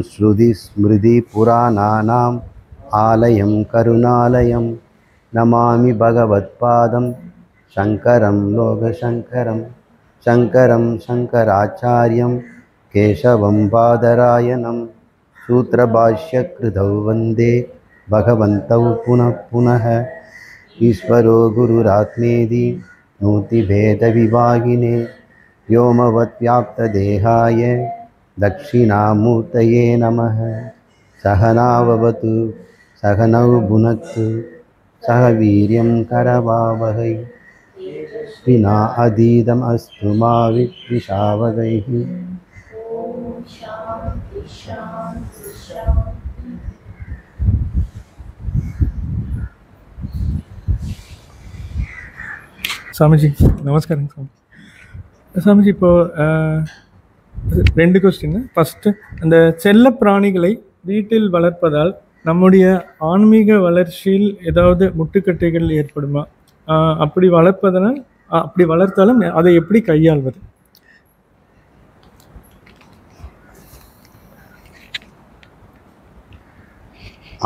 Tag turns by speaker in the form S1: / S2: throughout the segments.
S1: श्रुतिस्मृतिपुराणानाम् आलयं करुणालयं नमामि भगवत्पादं शङ्करं लोकशङ्करं शङ्करं शङ्कराचार्यं केशवं बादरायणं सूत्रभाष्यकृतौ वन्दे भगवन्तौ पुनः पुनः ईश्वरो गुरुरात्मेति मूर्तिभेदविभागिने व्योमवद्व्याप्तदेहाय दक्षिणामूर्तये नमः। सहनाववतु सहनौ भुनक्तु सह वीर्यं करवावहै विना अधीतम् अस्तु मा विद्विषावहैः।
S2: சாமிஜி நமஸ்காரம். சாமிஜி, இப்போது 2 கொஸ்டின். ஃபஸ்ட்டு, அந்த செல்ல பிராணிகளை வீட்டில் வளர்ப்பதால் நம்முடைய ஆன்மீக வளர்ச்சியில் ஏதாவது முட்டுக்கட்டைகள் ஏற்படுமா? அப்படி வளர்த்தாலும் அதை எப்படி கையாள்வது?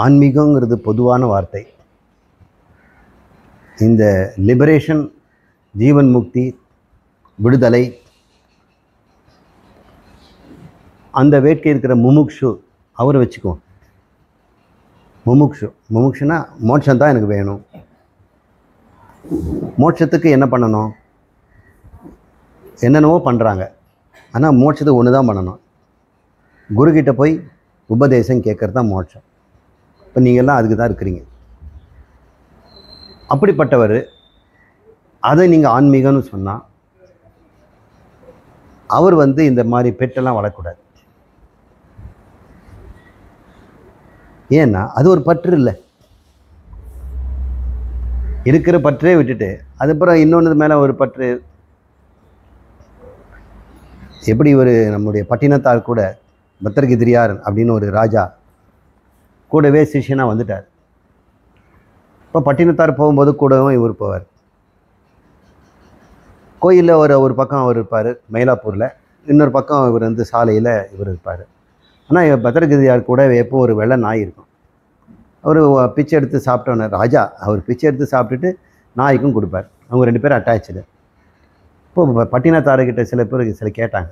S1: ஆன்மீகங்கிறது பொதுவான வார்த்தை. இந்த லிபரேஷன், ஜீவன் முக்தி, விடுதலை, அந்த வேட்கை இருக்கிற முமுக்ஷு, அவரை வச்சுக்குவோம். முமுக்ஷுனா மோட்சம் தான் எனக்கு வேணும். மோட்சத்துக்கு என்ன பண்ணணும்? என்னென்னவோ பண்ணுறாங்க. ஆனால் மோட்சத்துக்கு ஒன்று தான் பண்ணணும். குருக்கிட்ட போய் உபதேசம் கேட்குறது தான் மோட்சம். இப்போ நீங்கள்லாம் அதுக்கு தான் இருக்கிறீங்க. அப்படிப்பட்டவர் அதை நீங்கள் ஆன்மீகம்னு சொன்னால், அவர் இந்த மாதிரி பெட்டெல்லாம் வளரக்கூடாது. ஏன்னா அது ஒரு பற்று இல்லை. இருக்கிற பற்றே விட்டுட்டு அதுக்கப்புறம் இன்னொன்று மேலே ஒரு பற்று. எப்படி நம்முடைய பட்டினத்தார் கூட பத்திரகிரியார் அப்படின்னு ஒரு ராஜா கூடவே சிஷ்யனாக வந்துட்டார். இப்போ பட்டினத்தார் போகும்போது கூடவும் இவர் போவார். கோயிலில் ஒரு பக்கம் அவர் இருப்பார் மயிலாப்பூரில், இன்னொரு பக்கம் இவர் சாலையில் இவர் இருப்பார். ஆனால் பத்திரகிரியார் கூட எப்போ ஒரு வெள்ளை நாய் இருக்கும். அவர் பிச்சை எடுத்து சாப்பிட்டோன்னே ராஜா அவர் பிச்சை எடுத்து சாப்பிட்டுட்டு நாய்க்கும் கொடுப்பார். அவங்க 2 பேரும் அட்டாச்சு. இப்போது பட்டினத்தார்கிட்ட சில கேட்டாங்க,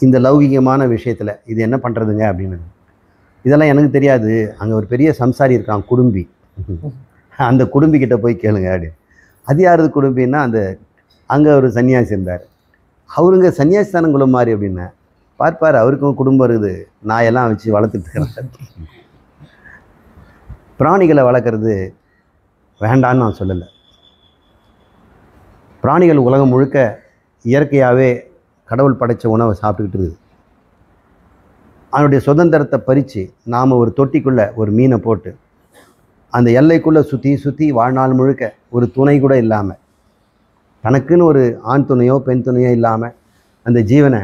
S1: இந்த லௌகிகமான விஷயத்தில் இது என்ன பண்ணுறதுங்க அப்படின்னு. இதெல்லாம் எனக்கு தெரியாது, அங்கே ஒரு பெரிய சம்சாரி இருக்கான், குடும்பி, அந்த குடும்பிக்கிட்ட போய் கேளுங்க அப்படின்னு. அது யாரது குடும்பின்னா, அங்கே ஒரு சன்னியாசி இருந்தார். அவருங்க சன்னியாசி தானே குலமாரி அப்படின்னு பார்ப்பார். அவருக்கும் குடும்பம் இருக்குது, நாயெல்லாம் வச்சு வளர்த்துட்டு இருக்கிறாங்க. பிராணிகளை வளர்க்குறது வேண்டான்னு நான் சொல்லலை. பிராணிகள் உலகம் முழுக்க இயற்கையாகவே கடவுள் படைத்த உணவை சாப்பிட்டுக்கிட்டு இருக்குது. அதனுடைய சுதந்திரத்தை பறித்து நாம் ஒரு தொட்டிக்குள்ளே ஒரு மீனை போட்டு அந்த எல்லைக்குள்ளே சுற்றி வாழ்நாள் முழுக்க ஒரு துணை கூட இல்லாமல், தனக்குன்னு ஒரு ஆண் துணையோ பெண் துணையோ இல்லாமல் அந்த ஜீவனை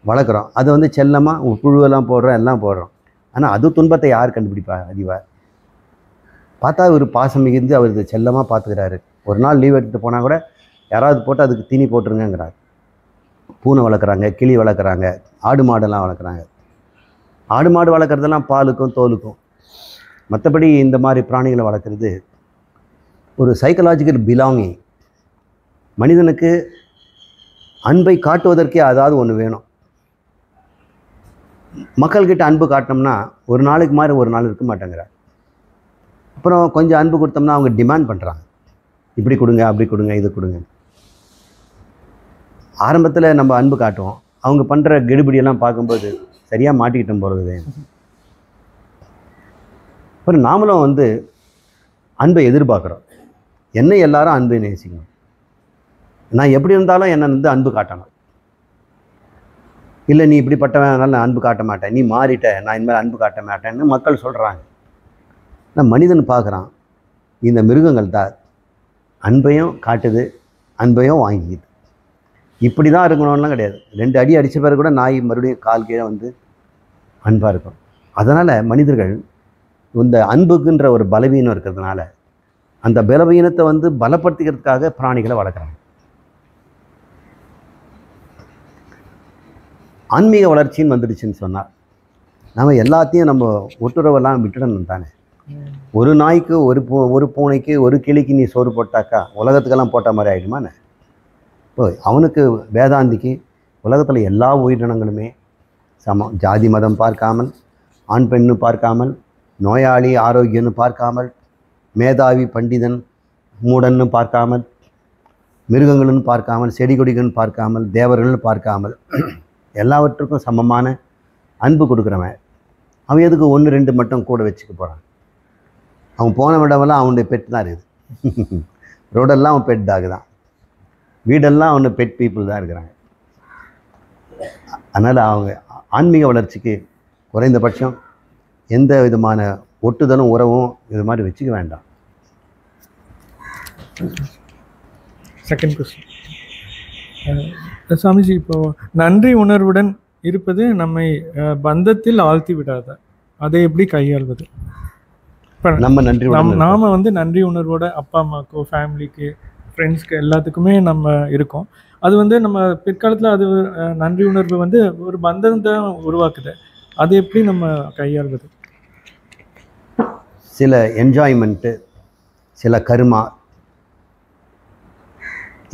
S1: வளர்க்குறோம். அது செல்லமாக புழுவெல்லாம் போடுறோம், எல்லாம் போடுறோம். ஆனால் அது துன்பத்தை யார் கண்டுபிடிப்பா? அதிவார் பார்த்தா ஒரு பாசம் மிகுந்து அவர் செல்லமாக பார்த்துக்கிறாரு. ஒரு நாள் லீவ் எடுத்துகிட்டு போனால் கூட யாராவது போட்டு அதுக்கு தீனி போட்டுருங்கிறார். பூனை வளர்க்குறாங்க, கிளி வளர்க்குறாங்க, ஆடு மாடெல்லாம் வளர்க்குறாங்க. ஆடு மாடு வளர்க்குறதெல்லாம் பாலுக்கும் தோலுக்கும். மற்றபடி இந்த மாதிரி பிராணிகளை வளர்க்குறது ஒரு சைக்கலாஜிக்கல் பிலாங்கிங். மனிதனுக்கு அன்பை காட்டுவதற்கே அதாவது ஒன்று வேணும். மக்கள்கிட்ட அன்பு காட்டினோம்னா ஒரு நாளைக்கு மாதிரி ஒரு நாள் இருக்க மாட்டேங்கிறார். அப்புறம் கொஞ்சம் அன்பு கொடுத்தோம்னா அவங்க டிமாண்ட் பண்ணுறாங்க, இப்படி கொடுங்க, அப்படி கொடுங்க, இது கொடுங்க. ஆரம்பத்தில் நம்ம அன்பு காட்டுவோம், அவங்க பண்ணுற கெடுபிடியெல்லாம் பார்க்கும்போது சரியாக மாட்டிக்கிட்டோம் போகிறது. அப்புறம் நாமளும் அன்பை எதிர்பார்க்குறோம். என்னை எல்லாரும் அன்பை நேசிக்கணும், நான் எப்படி இருந்தாலும் என்னை அன்பு காட்டணும். இல்லை நீ இப்படிப்பட்டவன், அதனால் நான் அன்பு காட்ட மாட்டேன், நீ மாறிட்ட, நான் இனிமேல் அன்பு காட்ட மாட்டேன்னு மக்கள் சொல்கிறாங்க. நான் மனிதன் பார்க்குறான், இந்த மிருகங்கள் தான் அன்பையும் காட்டுது, அன்பையும் வாங்கிக்குது. இப்படி தான் இருக்கணும்லாம் கிடையாது. 2 அடி அடித்த பிறகு கூட நாய் மறுபடியும் கால் கீழே அன்பாக இருக்கும். அதனால் மனிதர்கள் இந்த அன்புக்குன்ற ஒரு பலவீனம் இருக்கிறதுனால அந்த பலவீனத்தை பலப்படுத்திக்கிறதுக்காக பிராணிகளை வளர்க்குறாங்க. ஆன்மீக வளர்ச்சின்னு வந்துடுச்சுன்னு சொன்னால் நம்ம எல்லாத்தையும் நம்ம ஒட்டுறவெல்லாம் விட்டுடணும் தானே. ஒரு நாய்க்கு ஒரு பூனைக்கு ஒரு கிளிக்கு நீ சோறு போட்டாக்கா உலகத்துக்கெல்லாம் போட்ட மாதிரி ஆகிடுமாண்ணே. இப்போ அவனுக்கு வேதாந்திக்கு உலகத்தில் எல்லா உயிரினங்களுமே சமம். ஜாதி மதம் பார்க்காமல், ஆண் பெண்ணு பார்க்காமல், நோயாளி ஆரோக்கியம்னு பார்க்காமல், மேதாவி பண்டிதன் மூடன்னு பார்க்காமல், மிருகங்கள்னு பார்க்காமல், செடி கொடிகள்னு பார்க்காமல், தேவர்கள்னு பார்க்காமல் எல்லாவற்றுக்கும் சமமான அன்பு கொடுக்குறவன். அவன் எதுக்கு 1 2 மட்டும் கூட வச்சுக்க போகிறான்? அவன் போன விடமெல்லாம் அவனுடைய பெட் தான் இருக்குது. ரோடெல்லாம் அவன் பெட் டாக் தான், வீடெல்லாம் அவனு பெட் பீப்புள் தான் இருக்கிறாங்க. அதனால் அவங்க ஆன்மீக வளர்ச்சிக்கு குறைந்தபட்சம் எந்த விதமான ஒட்டுதலும் உறவும் இது மாதிரி வச்சுக்க வேண்டாம்.
S2: செகண்ட் கொஸ்டின் சாமிஜி, இப்போது நன்றி உணர்வுடன் இருப்பது நம்மை பந்தத்தில் ஆழ்த்தி விடாத, அதை எப்படி கையாள்வது? இப்போ
S1: நம்ம நன்றி
S2: நாம் வந்து நன்றி உணர்வோட அப்பா அம்மாக்கோ ஃபேமிலிக்கு ஃப்ரெண்ட்ஸ்க்கு எல்லாத்துக்குமே நம்ம இருக்கோம். அது வந்து நம்ம பிற்காலத்தில் அது நன்றி உணர்வு வந்து ஒரு பந்தத்தை உருவாக்குது. அது எப்படி நம்ம கையாள்வது?
S1: சில என்ஜாய்மெண்ட்டு, சில கர்மா.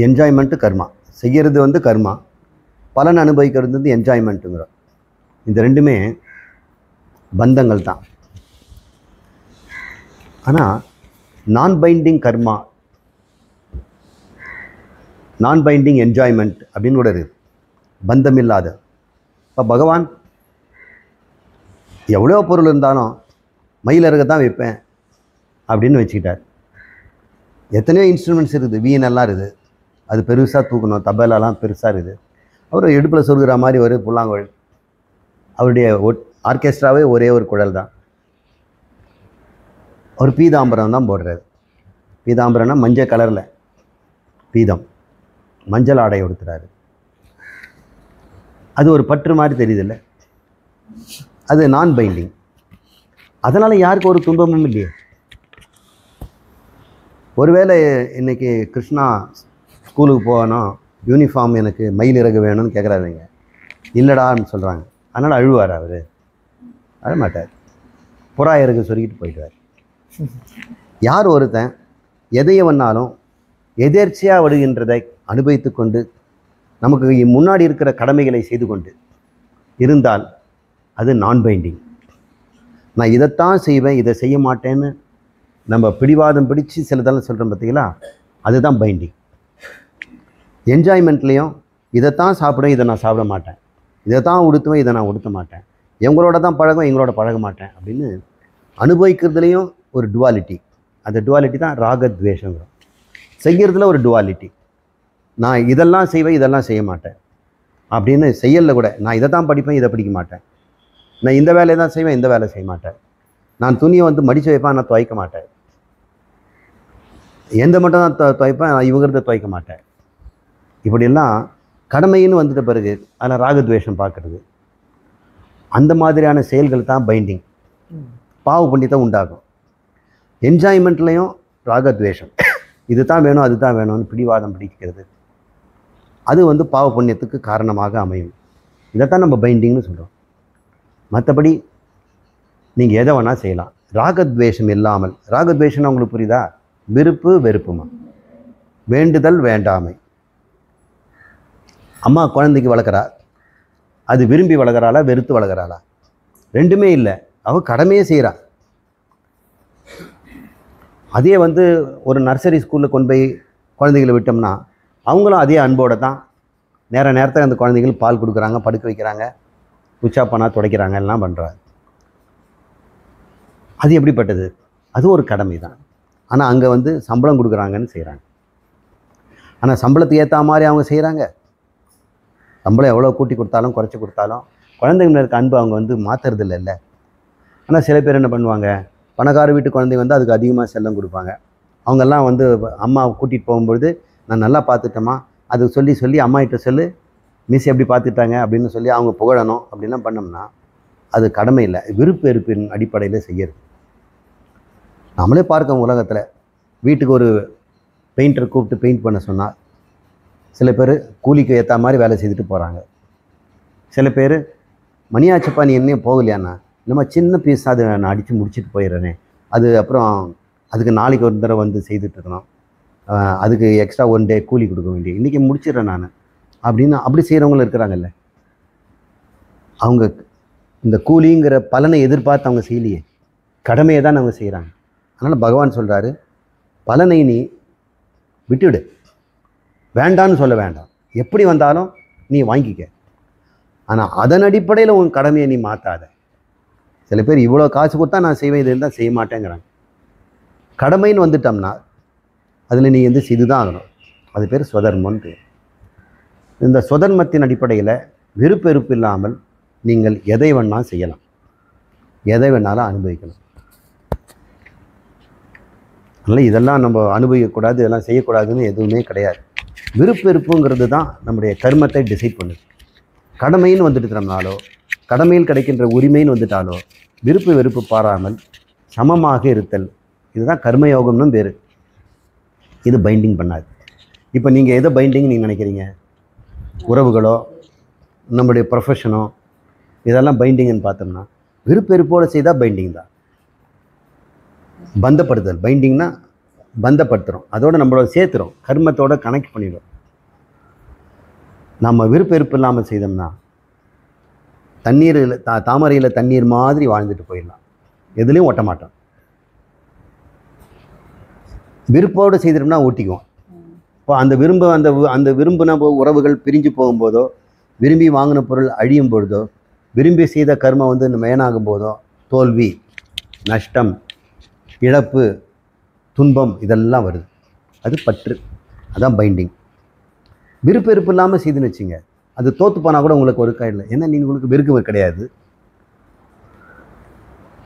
S1: என்ஜாய்மெண்ட்டு கர்மா செய்கிறது வந்து கர்மா, பலன் அனுபவிக்கிறது வந்து என்ஜாய்மெண்ட்டுங்கிறோம். இந்த ரெண்டுமே பந்தங்கள் தான். ஆனால் நான் பைண்டிங் கர்மா, நான் பைண்டிங் என்ஜாய்மெண்ட் அப்படின்னு கூட இருக்குது, பந்தம் இல்லாத. இப்போ பகவான் எவ்வளோ பொருள் இருந்தாலும் மயிலருக தான் வைப்பேன் அப்படின்னு வச்சுக்கிட்டார். எத்தனையோ இன்ஸ்ட்ருமெண்ட்ஸ் இருக்குது, வீணெல்லாம் இருக்குது, அது பெருசாக தூக்கணும், தபலாலாம் பெருசாக இருக்குது. அவர் இடுப்பில் சொருகிற மாதிரி ஒரு புல்லாங்குழல், அவருடைய ஆர்கெஸ்ட்ராவே ஒரே ஒரு குழல் தான். அவர் பீதாம்பரம் தான் போடுறாரு. பீதாம்பரம்னா மஞ்சள் கலரில் பீதம், மஞ்சள் ஆடை உடுத்துறாரு. அது ஒரு பற்று மாதிரி தெரியுதில்ல, அது நான் பைண்டிங். அதனால் யாருக்கு ஒரு துன்பமும் இல்லையே. ஒருவேளை இன்றைக்கி கிருஷ்ணா ஸ்கூலுக்கு போகணும், யூனிஃபார்ம் எனக்கு மயில் இறகு வேணும்னு கேட்குறாருங்க, இல்லைடான்னு சொல்கிறாங்க. அதனால் அழுவார் அவர், அழமாட்டார், புறா இறகு சொல்லிக்கிட்டு போயிடுவார். யார் ஒருத்தன் எதைய வேணாலும் எதேர்ச்சியாக வருகின்றதை அனுபவித்து கொண்டு நமக்கு முன்னாடி இருக்கிற கடமைகளை செய்து கொண்டு இருந்தால் அது நான் பைண்டிங். நான் இதைத்தான் செய்வேன், இதை செய்ய மாட்டேன்னு நம்ம பிடிவாதம் பிடிச்சி சிலதெல்லாம் சொல்கிறோம் பார்த்தீங்களா, அதுதான் பைண்டிங். என்ஜாய்மெண்ட்லேயும் இதைத்தான் சாப்பிடுவேன், இதை நான் சாப்பிட மாட்டேன், இதை தான் உடுத்துவேன், இதை நான் உடுத்த மாட்டேன், எங்களோட தான் பழகும், எங்களோட பழக மாட்டேன் அப்படின்னு அனுபவிக்கிறதுலேயும் ஒரு டுவாலிட்டி. அந்த டுவாலிட்டி தான் ராகத்வேஷங்கிறோம். செய்கிறதுல ஒரு டுவாலிட்டி. நான் இதெல்லாம் செய்வேன், இதெல்லாம் செய்ய மாட்டேன் அப்படின்னு செய்யலில் கூட நான் இதை தான் படிப்பேன், இதை படிக்க மாட்டேன், நான் இந்த வேலையை தான் செய்வேன், இந்த வேலை செய்ய மாட்டேன், நான் துணியை வந்து மடித்து வைப்பேன், நான் துவைக்க மாட்டேன், எந்த மட்டும் தான் துவைப்பேன், நான் இவங்கிறத துவைக்க மாட்டேன். இப்படியெல்லாம் கடமைன்னு வந்துட்ட பிறகு அதில் ராகத்வேஷம் பார்க்குறது, அந்த மாதிரியான செயல்கள் தான் பைண்டிங், பாவ புண்ணியத்தை உண்டாகும். என்ஜாய்மெண்ட்லேயும் ராகத்வேஷம், இது தான் வேணும், அது தான் வேணும்னு பிடிவாதம் பிடிக்கிறது, அது வந்து பாவ புண்ணியத்துக்கு காரணமாக அமையும். இதைத்தான் நம்ம பைண்டிங்னு சொல்கிறோம். மற்றபடி நீங்கள் எதை வேணால் செய்யலாம், ராகத்வேஷம் இல்லாமல். ராகத்வேஷம்னு உங்களுக்கு புரியுதா? விருப்பு வெறுப்புமா, வேண்டுதல் வேண்டாமை. அம்மா குழந்தைக்கு வளர்க்குறா, அது விரும்பி வளர்க்குறாளா வெறுத்து வளர்க்குறாளா? ரெண்டுமே இல்லை, அவள் கடமையே செய்கிறா. அதே வந்து ஒரு நர்சரி ஸ்கூலில் கொண்டு போய் குழந்தைகளை விட்டோம்னா அவங்களும் அதே அன்போடு தான் நேரத்தில் அந்த குழந்தைகள் பால் கொடுக்குறாங்க, படுக்க வைக்கிறாங்க, உச்சா பண்ணா துடைக்கிறாங்க, எல்லாம் பண்ணுறாங்க. அது எப்படிப்பட்டது? அது ஒரு கடமை தான். ஆனால் அங்கே வந்து சம்பளம் கொடுக்குறாங்கன்னு செய்கிறாங்க. ஆனால் சம்பளத்துக்கு ஏற்ற மாதிரி அவங்க செய்கிறாங்க. சம்பளம் எவ்வளோ கூட்டி கொடுத்தாலும் குறைச்சி கொடுத்தாலும் குழந்தைங்க இருக்க அன்பு அவங்க வந்து மாற்றுறது இல்லை. ஆனால் சில பேர் என்ன பண்ணுவாங்க, பணக்கார வீட்டு குழந்தைங்க வந்து அதுக்கு அதிகமாக செல்லம் கொடுப்பாங்க. அவங்கெல்லாம் வந்து அம்மா கூட்டிகிட்டு போகும்பொழுது நான் நல்லா பார்த்துட்டேம்மா அது சொல்லி அம்மாகிட்ட சொல்லு, மிஸ் எப்படி பார்த்துட்டாங்க அப்படின்னு சொல்லி அவங்க புகழணும். அப்படின்லாம் பண்ணோம்னா அது கடமை இல்லை, விருப்பு வெறுப்பின் அடிப்படையில் செய்யறது. நம்மளே பார்க்க உலகத்தில் வீட்டுக்கு ஒரு பெயிண்டரை கூப்பிட்டு பெயிண்ட் பண்ண சொன்னால் சில பேர் கூலிக்கு ஏற்ற மாதிரி வேலை செய்துட்டு போகிறாங்க. சில பேர் மணியாச்சப்பா நீ என்ன போகலையாண்ணா, நம்ம சின்ன பீஸ் அதை நான் அடித்து முடிச்சுட்டு போயிடுறேனே, அது அப்புறம் அதுக்கு நாளைக்கு ஒரு தடவை வந்து செய்துட்ருக்கணும், அதுக்கு எக்ஸ்ட்ரா 1 டே கூலி கொடுக்க வேண்டிய, இன்றைக்கி முடிச்சிடுறேன் நான் அப்படின்னு அப்படி செய்கிறவங்களும் இருக்கிறாங்கல்ல. அவங்க இந்த கூலிங்கிற பலனை எதிர்பார்த்து அவங்க செய்யலையே, கடமையை தான் அவங்க செய்கிறாங்க. அதனால் பகவான் சொல்கிறாரு, பலனை நீ விட்டுவிடு, வேண்டான்னு சொல்ல வேண்டாம், எப்படி வந்தாலும் நீ வாங்கிக்க, ஆனால் அதன் அடிப்படையில் உன் கடமையை நீ மாற்றாத. சில பேர் இவ்வளோ காசு கொடுத்தா நான் செய்வேன், இது இருந்தால் செய்ய மாட்டேங்கிறாங்க. கடமைன்னு வந்துட்டோம்னா அதில் நீ வந்து செய்து தான் ஆகணும். அது பேர் ஸ்வதர்மம்னு பேர். இந்த ஸ்வதர்மத்தின் அடிப்படையில் விருப்பெருப்பு இல்லாமல் நீங்கள் எதை வேணாலும் செய்யலாம், எதை வேணாலும் அனுபவிக்கலாம். அதனால் இதெல்லாம் நம்ம அனுபவிக்கக்கூடாது, இதெல்லாம் செய்யக்கூடாதுன்னு எதுவுமே கிடையாது. விருப்பெருப்புங்கிறது தான் நம்முடைய கர்மத்தை டிசைட் பண்ணுது. கடமைன்னு வந்துட்டுனாலோ, கடமையில் கிடைக்கின்ற உரிமைன்னு வந்துட்டாலோ விருப்பு வெறுப்பு பாராமல் சமமாக இருத்தல், இதுதான் கர்மயோகம்னு பேர். இது பைண்டிங் பண்ணாது. இப்போ நீங்கள் எதை பைண்டிங் நீங்கள் நினைக்கிறீங்க? உறவுகளோ நம்முடைய ப்ரொஃபஷனோ இதெல்லாம் பைண்டிங்னு பார்த்தோம்னா விருப்பெருப்போடு செய்தால் பைண்டிங் தான். பந்தப்படுத்துதல், பைண்டிங்னா பந்தப்படுத்துகிறோம், அதோடு நம்மளோட சேர்த்துறோம், கர்மத்தோடு கனெக்ட் பண்ணிடுறோம். நம்ம விருப்பெருப்பு இல்லாமல் செய்தோம்னா தண்ணீரில் தாமரையில் தண்ணீர் மாதிரி வாழ்ந்துட்டு போயிடலாம், எதுலேயும் ஒட்ட மாட்டோம். விருப்போடு செய்திருந்தோம்னா ஓட்டிக்குவோம். இப்போ அந்த விரும்பின உறவுகள் பிரிஞ்சு போகும்போதோ, விரும்பி வாங்கின பொருள் அழியும் பொழுதோ, விரும்பி செய்த கர்மம் வந்து மேனாகும் போதோ தோல்வி, நஷ்டம், இழப்பு, துன்பம் இதெல்லாம் வருது. அது பற்று, அதான் பைண்டிங். விருப்பெருப்பு இல்லாமல் செய்துன்னு வச்சுங்க, அது தோற்று போனால் கூட உங்களுக்கு ஒரு இல்லை, ஏன்னா நீங்கள் உங்களுக்கு வெறுக்கு கிடையாது.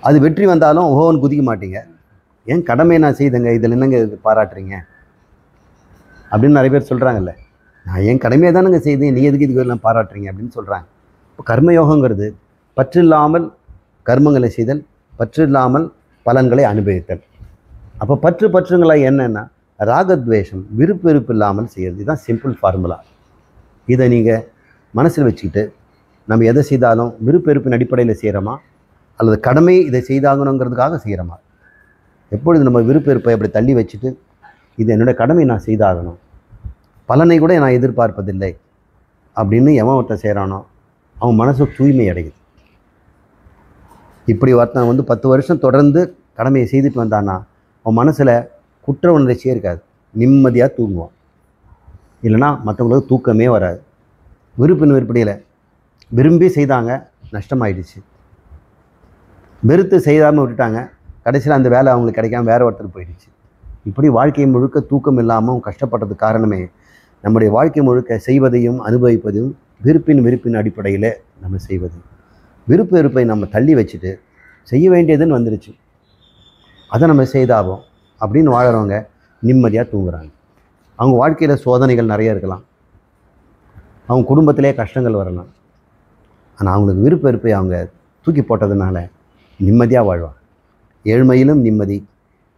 S1: அது வெற்றி வந்தாலும் ஓஹோன்னு குதிக்க மாட்டீங்க. ஏன் கடமையை நான் செய்தேங்க, இதில் என்னங்க பாராட்டுறீங்க அப்படின்னு நிறைய பேர் சொல்கிறாங்கல்ல. நான் என் கடமையை தானேங்க செய்தேன், நீ எதுக்கு இதுக்கு எல்லாம் பாராட்டுறீங்க அப்படின்னு சொல்கிறாங்க. இப்போ கர்மயோகங்கிறது பற்று இல்லாமல் கர்மங்களை செய்தல், பற்று இல்லாமல் பலன்களை அனுபவித்தல். அப்போ பற்றுங்களாக என்னென்னா ராகத்வேஷம், விருப்பெருப்பு இல்லாமல் செய்கிறது. இதுதான் சிம்பிள் ஃபார்முலா. இதை நீங்கள் மனசில் வச்சுக்கிட்டு நம்ம எதை செய்தாலும் விருப்பெருப்பின் அடிப்படையில் செய்கிறோமா அல்லது கடமை இதை செய்தாகணுங்கிறதுக்காக செய்கிறோமா? எப்பொழுது நம்ம விருப்பெருப்பை அப்படி தள்ளி வச்சுட்டு இது என்னோடய கடமை நான் செய்தாகணும், பலனை கூட நான் எதிர்பார்ப்பதில்லை அப்படின்னு எவன் ஒருத்தன் செய்கிறானோ அவன் மனசு தூய்மை அடையுது. இப்படி ஒருத்தன் வந்து 10 வருஷம் தொடர்ந்து கடமையை செய்துட்டு வந்தான்னா அவன் மனசில் குற்ற உணர்ச்சியே இருக்காது, நிம்மதியாக தூங்குவான். இல்லைனா மற்றவங்களுக்கு தூக்கமே வராது. விருப்பின் விருப்படியில் விரும்பி செய்தாங்க, நஷ்டமாயிடுச்சு. வெறுத்து செய்யாமல் விட்டுட்டாங்க, கடைசியில் அந்த வேலை அவங்களுக்கு கிடைக்காம வேறு ஒருத்தர் போயிடுச்சு. இப்படி வாழ்க்கை முழுக்க தூக்கம் இல்லாமல் கஷ்டப்பட்டதுக்கு காரணமே நம்முடைய வாழ்க்கை முழுக்க செய்வதையும் அனுபவிப்பதையும் விருப்பின் அடிப்படையில் நம்ம செய்வது. விருப்பு வெறுப்பை நம்ம தள்ளி வச்சுட்டு செய்ய வேண்டியதுன்னு வந்துருச்சு, அதை நம்ம செய்தாவோம் அப்படின்னு வாழறவங்க நிம்மதியாக தூங்குறாங்க. அவங்க வாழ்க்கையில் சோதனைகள் நிறைய இருக்கலாம், அவங்க குடும்பத்திலே கஷ்டங்கள் வரலாம், ஆனால் அவங்களுக்கு விருப்ப வெறுப்பை அவங்க தூக்கி போட்டதுனால நிம்மதியாக வாழ்வாங்க. ஏழ்மையிலும் நிம்மதி,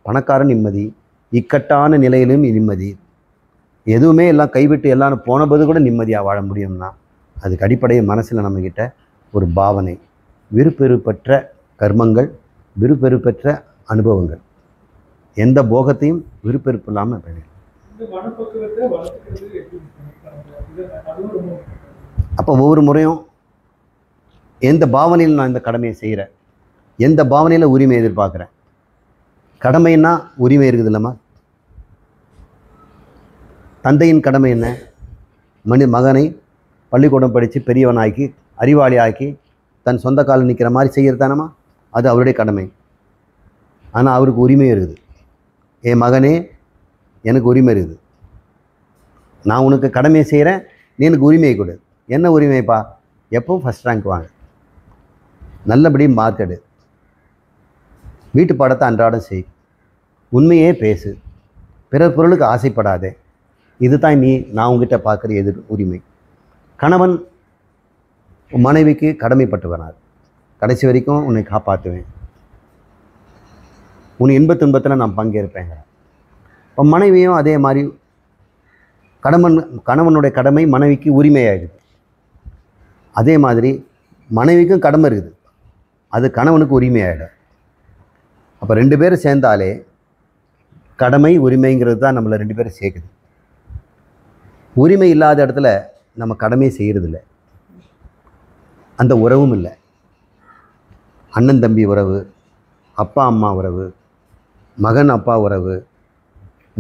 S1: பணக்காரன் நிம்மதி, இக்கட்டான நிலையிலும் நிம்மதி, எதுவுமே எல்லாம் கைவிட்டு எல்லாம் போனபோது கூட நிம்மதியாக வாழ முடியும்னா அதுக்கு அடிப்படையை மனசில் நம்மக்கிட்ட ஒரு பாவனை, விருப்பெருப்பற்ற கர்மங்கள், விருப்பெருப்பற்ற அனுபவங்கள், எந்த போகத்தையும் விருப்பெருப்பு இல்லாமல் பண்ணி. அப்போ ஒவ்வொரு முறையும் எந்த பாவனையில் நான் இந்த கடமையை செய்கிறேன், எந்த பாவனையில் உரிமை எதிர்பார்க்குறேன். கடமைன்னா உரிமை இருக்குது இல்லைம்மா. தந்தையின் கடமை என்ன? மகனை பள்ளிக்கூடம் படித்து பெரியவனாக்கி அறிவாளி ஆக்கி தன் சொந்த காலில் நிற்கிற மாதிரி செய்கிறதானம்மா, அது அவருடைய கடமை. ஆனால் அவருக்கு உரிமை இருக்குது. என் மகனே எனக்கு உரிமை இருக்குது, நான் உனக்கு கடமையை செய்கிறேன், நீ எனக்கு உரிமையை கொடு. என்ன உரிமைப்பா? எப்பவும் ஃபஸ்ட் ரேங்க் வாங்க, நல்லபடி மார்க் எடு, வீட்டு பாடத்தை அன்றாடம் செய், உண்மையே பேசு, பிறர் பொருளுக்கு ஆசைப்படாதே. இதுதான் நான் உங்ககிட்ட பார்க்குற உரிமை. கணவன் மனைவிக்கு கடமைப்பட்டு வராது, கடைசி வரைக்கும் உன்னை காப்பாற்றுவேன், உன் இன்ப துன்பத்தில் நான் பங்கேற்பேங்க. இப்போ மனைவியும் அதே மாதிரி கணவனுடைய கடமை மனைவிக்கு உரிமையாகிடுது. அதே மாதிரி மனைவிக்கும் கடமை இருக்குது, அது கணவனுக்கு உரிமையாயிடும். அப்போ 2 பேரும் சேர்ந்தாலே கடமை உரிமைங்கிறது தான் நம்மளை 2 பேரும் சேர்க்குது. உரிமை இல்லாத இடத்துல நம்ம கடமையை செய்கிறதில்ல, அந்த உறவும் இல்லை. அண்ணன் தம்பி உறவு, அப்பா அம்மா உறவு, மகன் அப்பா உறவு,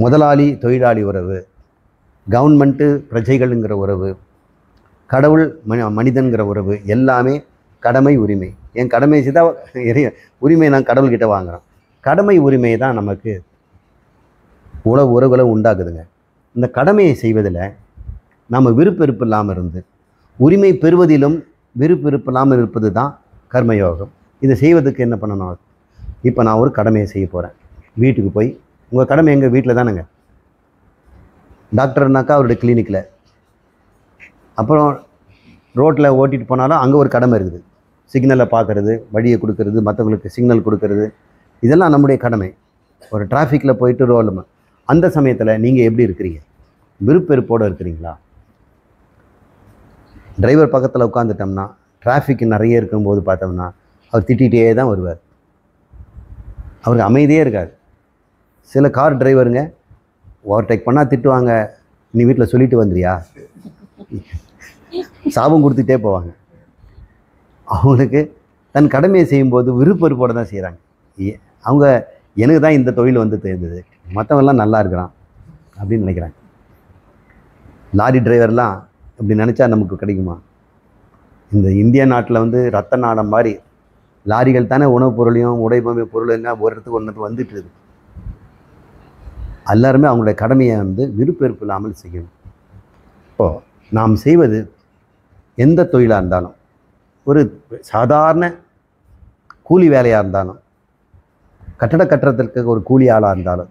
S1: முதலாளி தொழிலாளி உறவு, கவர்மெண்ட்டு பிரஜைகள்ங்கிற உறவு, கடவுள் மனிதன்கிற உறவு, எல்லாமே கடமை உரிமை. என் கடமை செய்தால் உரிமை நான் கடவுள்கிட்ட வாங்குகிறோம். கடமை உரிமை தான் நமக்கு உறவுகளை உண்டாக்குதுங்க. இந்த கடமையை செய்வதில் நம்ம விருப்பெருப்பு இல்லாமல் இருந்து உரிமை பெறுவதிலும் விருப்பெருப்பு இல்லாமல் இருப்பது தான் கர்மயோகம். இதை செய்வதுக்கு என்ன பண்ணணும்? இப்போ நான் ஒரு கடமையை செய்ய போகிறேன். வீட்டுக்கு போய், உங்கள் கடமை எங்கள் வீட்டில் தானேங்க. டாக்டர்னாக்கா அவருடைய கிளினிக்கில், அப்புறம் ரோட்டில் ஓட்டிகிட்டு போனாலும் அங்கே ஒரு கடமை இருக்குது. சிக்னலை பார்க்குறது, வழியை கொடுக்கறது, மற்றவங்களுக்கு சிக்னல் கொடுக்கறது, இதெல்லாம் நம்முடைய கடமை. ஒரு டிராஃபிக்கில் போயிட்டு ரோல் அந்த சமயத்தில் நீங்கள் எப்படி இருக்கிறீங்க? விருப்பெருப்போடு இருக்கிறீங்களா? டிரைவர் பக்கத்தில் உட்காந்துட்டோம்னா டிராஃபிக் நிறைய இருக்கும்போது பார்த்தோம்னா அவர் திட்டிகிட்டே தான் வருவார், அவருக்கு அமைதியே இருக்காது. சில கார் டிரைவருங்க ஓவர்டேக் பண்ணால் திட்டுவாங்க, நீ வீட்டில் சொல்லிட்டு வந்துறியா, சாபம் கொடுத்துட்டே போவாங்க. அவங்களுக்கு தன் கடமையை செய்யும்போது விருப்பெருப்போடு தான் செய்கிறாங்க. அவங்க எனக்கு தான் இந்த தொழில் வந்து தேர்ந்தது, மற்றவங்கெல்லாம் நல்லா இருக்கிறான் அப்படின்னு நினைக்கிறாங்க. லாரி டிரைவர்லாம் இப்படி நினச்சா நமக்கு கிடைக்குமா? இந்த இந்திய நாட்டில் வந்து ரத்த நாடம் மாதிரி லாரிகள் தானே உணவுப் பொருளையும் உடைமை பொருளையும் ஒரு இடத்துக்கு ஒன்று வந்துட்டு இருக்குது. எல்லாருமே அவங்களுடைய கடமையை வந்து விருப்பெருப்பு இல்லாமல் செய்யணும். இப்போது நாம் செய்வது எந்த தொழிலாக இருந்தாலும், ஒரு சாதாரண கூலி வேலையாக இருந்தாலும், கட்டட கட்டுறதுக்கு ஒரு கூலி ஆளாக இருந்தாலும்,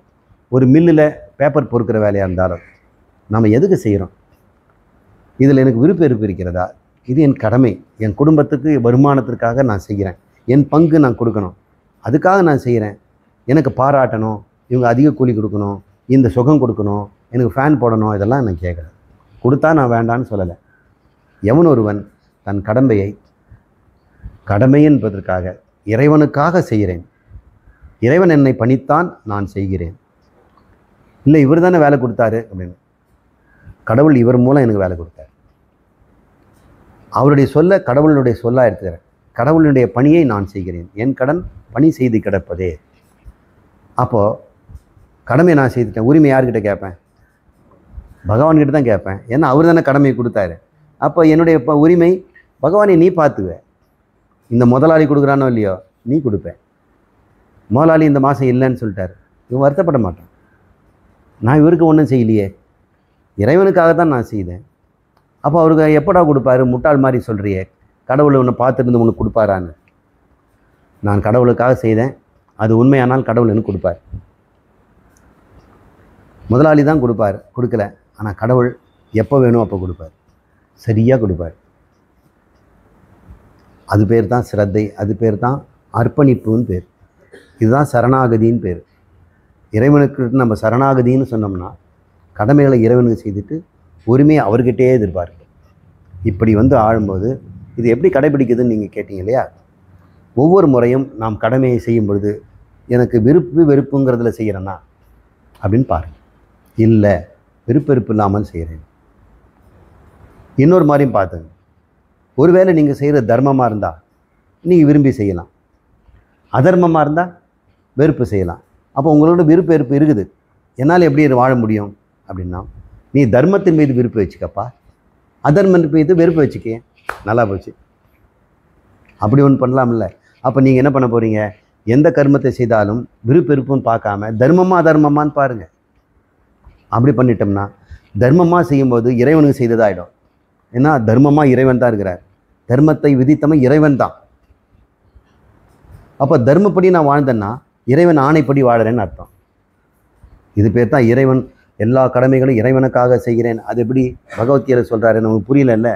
S1: ஒரு மில்லில் பேப்பர் பொறுக்கிற வேலையாக இருந்தாலும், நம்ம எதுக்கு செய்கிறோம்? இதில் எனக்கு விருப்பெருப்பு இருக்கிறதா? இது என் கடமை, என் குடும்பத்துக்கு வருமானத்திற்காக நான் செய்கிறேன், என் பங்கு நான் கொடுக்கணும், அதுக்காக நான் செய்கிறேன். எனக்கு பாராட்டணும், இவங்க அதிக கூலி கொடுக்கணும், இந்த சுகம் கொடுக்கணும், எனக்கு ஃபேன் போடணும், இதெல்லாம் நான் கேட்கல. கொடுத்தா நான் வேண்டான்னு சொல்லலை. எவன் ஒருவன் தன் கடமை என்பதற்காக இறைவனுக்காக செய்கிறேன், இறைவன் என்னை பணித்தான் நான் செய்கிறேன், இல்லை இவர் தானே வேலை கொடுத்தாரு அப்படின்னு, கடவுள் இவர் மூலம் எனக்கு வேலை கொடுத்தார், அவருடைய சொல்ல கடவுளுடைய சொல்ல எடுத்துக்கிறேன், கடவுளுடைய பணியை நான் செய்கிறேன், என் கடன் பணி செய்து கிடப்பதே. அப்போது கடமையை நான் செய்துட்டேன், உரிமை யார்கிட்ட கேட்பேன்? பகவான்கிட்ட தான் கேட்பேன். ஏன்னா அவர் தானே கடமையை கொடுத்தாரு. அப்போ என்னுடைய உரிமை பகவானை நீ பார்த்துக்க. இந்த முதலாளி கொடுக்குறானோ இல்லையோ நீ கொடுப்பேன். முதலாளி இந்த மாதம் இல்லைன்னு சொல்லிட்டார், இவன் வருத்தப்பட மாட்டான். நான் இவருக்கு ஒன்றும் செய்யலையே, இறைவனுக்காக தான் நான் செய்தேன். அப்போ அவருக்கு எப்படா கொடுப்பாரு? முட்டாள் மாதிரி சொல்கிறியே, கடவுளை ஒன்று பார்த்துருந்து உனக்கு கொடுப்பாரான்னு. நான் கடவுளுக்காக செய்தேன், அது உண்மையானால் கடவுள் எனக்கு கொடுப்பார். முதலாளி தான் கொடுப்பார், கொடுக்கல. ஆனால் கடவுள் எப்போ வேணும் அப்போ கொடுப்பார், சரியாக கொடுப்பார். அது பேர் தான் சிரத்தை, அது பேர் தான் அர்ப்பணிப்புன்னு பேர். இதுதான் சரணாகதின்னு பேர். இறைவனுக்கு நம்ம சரணாகதின்னு சொன்னோம்னா கடமைகளை இறைவனுக்கு செய்துட்டு உரிமையை அவர்கிட்டே எதிர்பார்க்கு. இப்படி வந்து ஆழும்போது இது எப்படி கடைபிடிக்குதுன்னு நீங்கள் கேட்டீங்க இல்லையா? ஒவ்வொரு முறையும் நாம் கடமையை செய்யும் பொழுது எனக்கு விருப்பு வெறுப்புங்கிறதுல செய்கிறேன்னா அப்படின்னு பாருங்கள். இல்லை, விருப்பெருப்பு இல்லாமல் செய்கிறேன். இன்னொரு மாதிரியும் பார்த்துங்க. ஒருவேளை நீங்கள் செய்கிற தர்மமாக இருந்தால் நீங்கள் விரும்பி செய்யலாம், அதர்மமாக இருந்தால் வெறுப்பு செய்யலாம். அப்போ உங்களோட விருப்ப வெறுப்பு இருக்குது, என்னால் எப்படி வாழ முடியும் அப்படின்னா, நீ தர்மத்தின் மீது விருப்பு வச்சுக்கப்பா, அதர்மத்தின் மீது வெறுப்பு வச்சுக்க, நல்லா போச்சு. அப்படி ஒன்று பண்ணலாம்ல. அப்போ நீங்கள் என்ன பண்ண போகிறீங்க? எந்த கர்மத்தை செய்தாலும் விருப்பெருப்புன்னு பார்க்காம தர்மமாக அதர்மமானு பாருங்கள். அப்படி பண்ணிட்டோம்னா தர்மமாக செய்யும்போது இறைவனுக்கு செய்ததாகிடும். ஏன்னா தர்மமாக இறைவன் தான் இருக்கிறார், தர்மத்தை விதித்தவன் இறைவன் தான். அப்போ தர்மப்படி நான் வாழ்ந்தேன்னா இறைவன் ஆணைப்படி வாழறேன்னு அர்த்தம். இது பேர் தான் இறைவன். எல்லா கடமைகளும் இறைவனுக்காக செய்கிறேன். அது எப்படி பகவத்கீதை சொல்கிறாரு நமக்கு புரியலல்ல.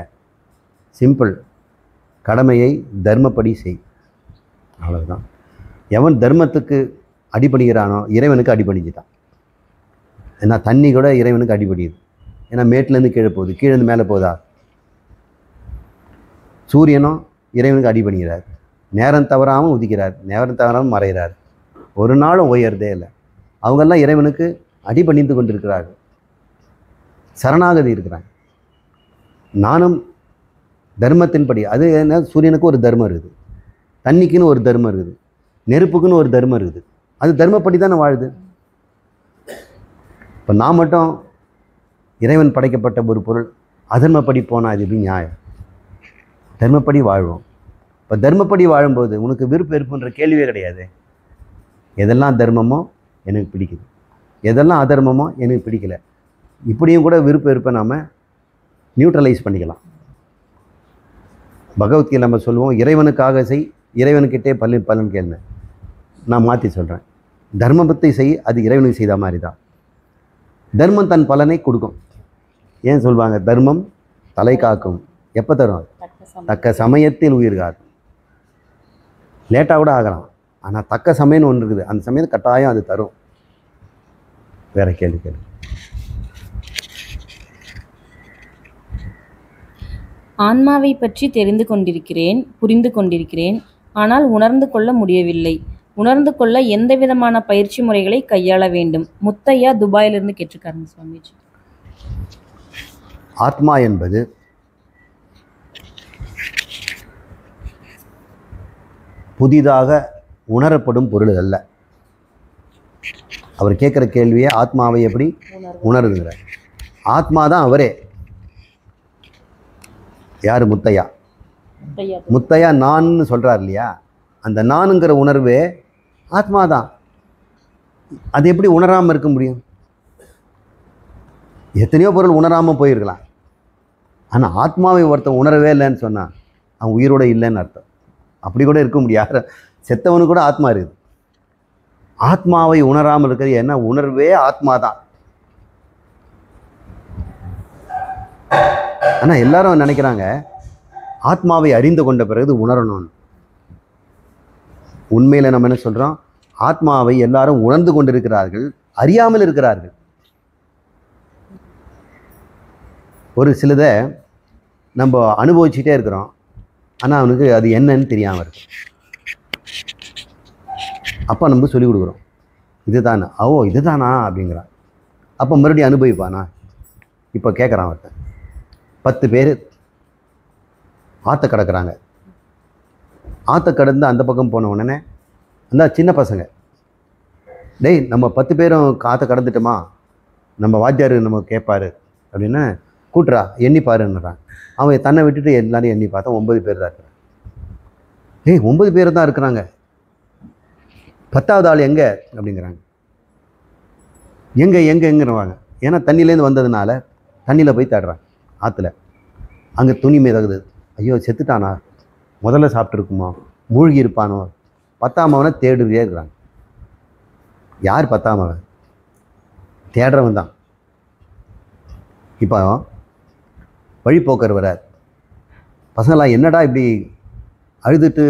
S1: சிம்பிள், கடமையை தர்மப்படி செய், அவ்வளவுதான். எவன் தர்மத்துக்கு அடிபணிகிறானோ இறைவனுக்கு அடிபணிஞ்சுட்டான். ஏன்னா தண்ணி கூட இறைவனுக்கு அடிபடியுது. ஏன்னா மேட்டிலேருந்து கீழே போகுது, கீழேருந்து மேலே போதா? சூரியனும் இறைவனுக்கு அடிபணிகிறார், நேரம் தவறாமல் உதிக்கிறார், நேரம் தவறாமல் மறைகிறார், ஒரு நாளும் உயர்தே இல்லை. அவங்கெல்லாம் இறைவனுக்கு அடிபணிந்து கொண்டிருக்கிறார்கள், சரணாகதி இருக்கிறாங்க. நானும் தர்மத்தின்படி, அது என்ன, சூரியனுக்கு ஒரு தர்மம் இருக்குது, தண்ணிக்குன்னு ஒரு தர்மம் இருக்குது, நெருப்புக்குன்னு ஒரு தர்மம் இருக்குது. அது தர்மப்படி தானே வாழுது. இப்போ நான் மட்டும் இறைவன் படைக்கப்பட்ட ஒரு பொருள் அதர்மப்படி போனால் அது எப்படி நியாயம்? தர்மப்படி வாழ்வோம். இப்போ தர்மப்படி வாழும்போது உனக்கு விருப்ப வெறுப்புன்ற கேள்வியே கிடையாது. எதெல்லாம் தர்மமோ எனக்கு பிடிக்குது, எதெல்லாம் அதர்மமோ எனக்கு பிடிக்கல. இப்படியும் கூட விருப்ப வெறுப்பை நாம் நியூட்ரலைஸ் பண்ணிக்கலாம். பகவத்கீதை நம்ம சொல்லுவோம், இறைவனுக்காக செய், இறைவனுக்கிட்டே பலன் கேள்வி. நான் மாற்றி சொல்கிறேன், தர்மத்தை செய், அது இறைவனுக்கு செய்த மாதிரி தான். தர்மம் தன் பலனை கொடுக்கும். ஏன் சொல்லுவாங்க, தர்மம் தலை காக்கும். எப்போ தரும்? தக்க சமயத்தில் உயிர் காக்கும். லேட்டாக கூட ஆகலாம், ஆனால் தக்க சமயம்னு ஒன்று இருக்குது, அந்த சமயத்தை கட்டாயம் அது தரும். வேற கேள்வி கேள்வி.
S3: ஆன்மாவை பற்றி தெரிந்து கொண்டிருக்கிறேன், புரிந்து கொண்டிருக்கிறேன், ஆனால் உணர்ந்து கொள்ள முடியவில்லை. உணர்ந்து கொள்ள எந்த விதமான பயிற்சி முறைகளை கையாள வேண்டும்? முத்தையா துபாயிலிருந்து கேட்டிருக்காருங்க சுவாமிஜி.
S1: ஆத்மா என்பது புதிதாக உணரப்படும் பொருள் அல்ல. அவர் கேட்குற கேள்வியே ஆத்மாவை எப்படி உணருதுங்கிறார். ஆத்மா தான் அவரே. யார்? முத்தையா. முத்தையா நான்னு சொல்கிறார் இல்லையா, அந்த நானுங்கிற உணர்வே ஆத்மா தான். அது எப்படி உணராமல் இருக்க முடியும்? எத்தனையோ பொருள் உணராமல் போயிருக்கலாம், ஆனால் ஆத்மாவை ஒருத்தன் உணரவே இல்லைன்னு சொன்னான், அவன் உயிரோடு இல்லைன்னு அர்த்தம். அப்படி கூட இருக்க முடியாது. செத்தவனு கூட ஆத்மா இருக்குது. ஆத்மாவை உணராமல் இருக்கிறது என்ன? உணர்வே ஆத்மா தான். ஆனால் எல்லாரும் நினைக்கிறாங்க ஆத்மாவை அறிந்து கொண்ட பிறகு உணரணும்னு. உண்மையில் நம்ம என்ன சொல்கிறோம், ஆத்மாவை எல்லாரும் உணர்ந்து கொண்டிருக்கிறார்கள், அறியாமல் இருக்கிறார்கள். ஒரு சிலதை நம்ம அனுபவிச்சுட்டே இருக்கிறோம், ஆனால் அவனுக்கு அது என்னன்னு தெரியாமல் இருக்கு. அப்போ நம்ம சொல்லிக் கொடுக்குறோம், இதுதானே, ஓ இதுதானா அப்படிங்கிறான். அப்போ மறுபடியும் அனுபவிப்பானா? இப்போ கேட்குறான் ஒருத்தன், 10 பேர் ஆற்ற கடக்குறாங்க. ஆற்ற கடந்து அந்த பக்கம் போன உடனே அந்த சின்ன பசங்க, டேய் நம்ம 10 பேரும் ஆற்ற கடந்துட்டோமா, நம்ம வாத்தியார் நம்ம கேட்பாரு அப்படின்னு கூட்டுறா, எண்ணி பாருன்னுறான். அவன் தன்னை விட்டுட்டு எல்லாரும் எண்ணி பார்த்தா 9 பேர் தான் இருக்கிறான். ஏய் 9 பேர் தான் இருக்கிறாங்க, 10வது ஆள் எங்கே அப்படிங்கிறாங்க. எங்கேங்கிறவாங்க. ஏன்னா தண்ணியிலேருந்து வந்ததுனால தண்ணியில் போய் தேடுறாங்க ஆற்றுல. அங்கே துணி மிதகுது. ஐயோ செத்துட்டானா, முதல்ல சாப்பிட்ருக்குமோ, மூழ்கி இருப்பானோ, 10ஆம் அவனை தேடுறதே இருக்கிறாங்க. யார் 10ஆம் அவன்? தேடுறவன் தான். இப்போ வழிபோக்கர் வரார். பசங்களாம் என்னடா இப்படி அழுதுட்டு,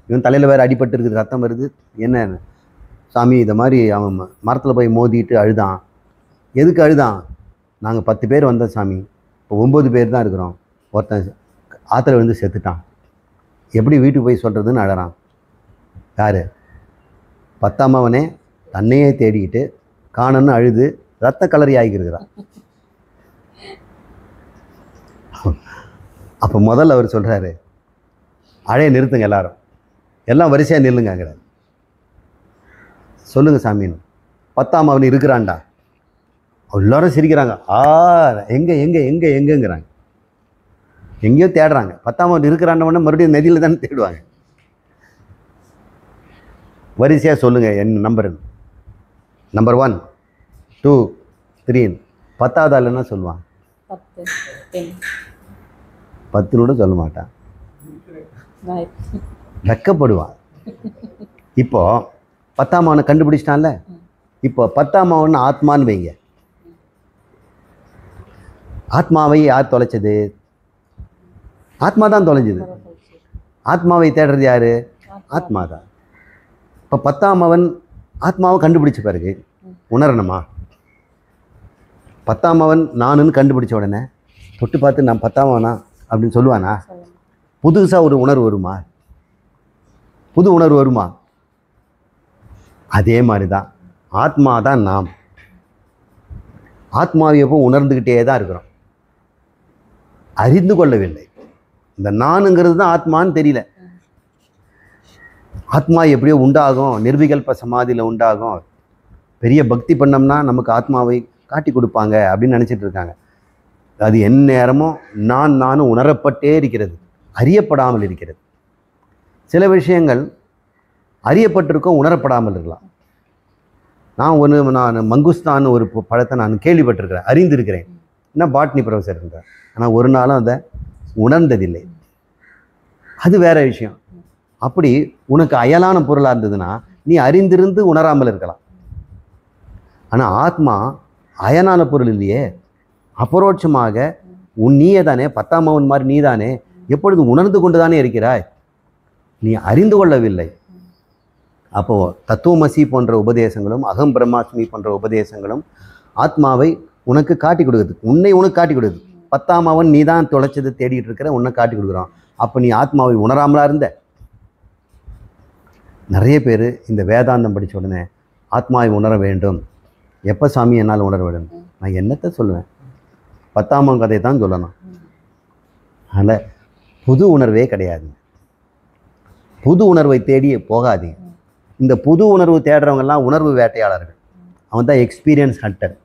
S1: இவன் தலையில் வேறு அடிபட்டு இருக்குது, ரத்தம் வருது, என்ன சாமி இதை மாதிரி அவன் மரத்தில் போய் மோதிட்டு அழுதான். எதுக்கு அழுதான்? நாங்கள் 10 பேர் வந்தோம் சாமி, இப்போ 9 பேர் தான் இருக்கிறோம், ஒருத்தன் ஆற்றுல விழுந்து செத்துட்டான், எப்படி வீட்டுக்கு போய் சொல்கிறதுன்னு அழறான். யார்? 10ஆம் அவனே தன்னையே தேடிக்கிட்டு காணன்னு அழுது ரத்த கலரி ஆகியிருக்கிறான். அப்போ முதல்ல அவர் சொல்கிறாரு, அழைய நிறுத்துங்க, எல்லாம் வரிசையாக நில்லுங்கிறார். சொல்லுங்க சாமின்னு. 10ஆம் அவன் இருக்கிறான்டா. எல்லாரும் சிரிக்கிறாங்க. எங்கேங்கிறாங்க. எங்கேயோ தேடுறாங்க. 10ஆம் அவன் இருக்கிறான்னவொடனே மறுபடியும் நதியில் தானே தேடுவாங்க. வரிசையாக சொல்லுங்கள் என் நம்பர் 1 2 3. 10வது ஆள் என்ன சொல்லுவான்? 10 கூட சொல்ல மாட்டான், வெக்கப்படுவான். இப்போ 10ஆம் அவனை கண்டுபிடிச்சிட்டான்ல, இப்போ 10ஆம் அவன் ஆத்மான்னு வைங்க. ஆத்மாவை யார் தொலைச்சது? ஆத்மா தான் தொலைஞ்சது. ஆத்மாவை தேடுறது யாரு? ஆத்மா தான். இப்போ 10ஆம் அவன் ஆத்மாவை கண்டுபிடிச்ச பிறகு உணரணுமா? 10ஆம் அவன் நானுன்னு கண்டுபிடிச்ச உடனே தொட்டு பார்த்து நான் 10ஆம் அவனா அப்படின்னு சொல்லுவானா? புதுசாக ஒரு உணர்வு வருமா? புது உணர்வு வருமா? அதே மாதிரி தான் ஆத்மா தான் நாம். ஆத்மாவை எப்போ உணர்ந்துக்கிட்டே தான் இருக்கிறோம், அறிந்து கொள்ளவில்லை. இந்த நானுங்கிறது தான் ஆத்மான்னு தெரியல. ஆத்மா எப்படியோ உண்டாகும், நிர்விகல்ப சமாதியில் உண்டாகும், பெரிய பக்தி பண்ணோம்னா நமக்கு ஆத்மாவை காட்டி கொடுப்பாங்க அப்படின்னு நினச்சிட்டு இருக்காங்க. அது எந்நேரமும் நானும் உணரப்பட்டே இருக்கிறது, அறியப்படாமல் இருக்கிறது. சில விஷயங்கள் அறியப்பட்டிருக்கோம், உணரப்படாமல் இருக்கலாம். நான் மங்குஸ்தான் ஒரு பழத்தை நான் கேள்விப்பட்டிருக்கிறேன், அறிந்திருக்கிறேன். என்ன பாட்னி ப்ரொஃபஸர் இருந்தார், ஆனால் ஒரு நாளும் அதை உணர்ந்ததில்லை. அது வேற விஷயம். அப்படி உனக்கு அயலான பொருளாக இருந்ததுன்னா நீ அறிந்திருந்து உணராமல் இருக்கலாம். ஆனால் ஆத்மா அயனான பொருள் இல்லையே, அபரோட்சமாக நீயே தானே, 10ஆம் மகன் மாதிரி நீ தானே, எப்பொழுது உணர்ந்து கொண்டு தானே இருக்கிறாய், நீ அறிந்து கொள்ளவில்லை. அப்போது தத்துவமசி போன்ற உபதேசங்களும் அகம் பிரம்மாஸ்மி போன்ற உபதேசங்களும் ஆத்மாவை உனக்கு காட்டி கொடுக்குது, உனக்கு காட்டி கொடுக்குது. 10ஆம் அவன் நீ தான் தொலைச்சதை தேடிட்டு இருக்கிற, உன்னை காட்டி கொடுக்குறான். அப்போ நீ ஆத்மாவை உணராமலா இருந்த? நிறைய பேர் இந்த வேதாந்தம் படித்த உடனே ஆத்மாவை உணர வேண்டும், எப்போ சாமி என்னால் உணர வேண்டும்? நான் என்னத்தை சொல்லுவேன்? 10ஆம் கதையை தான் சொல்லணும். அதனால் புது உணர்வே கிடையாது. புது உணர்வை தேடி போகாதீங்க. இந்த புது உணர்வு தேடுறவங்கெல்லாம் உணர்வு வேட்டையாளர்கள். அவன் தான் எக்ஸ்பீரியன்ஸ் ஹண்டர்.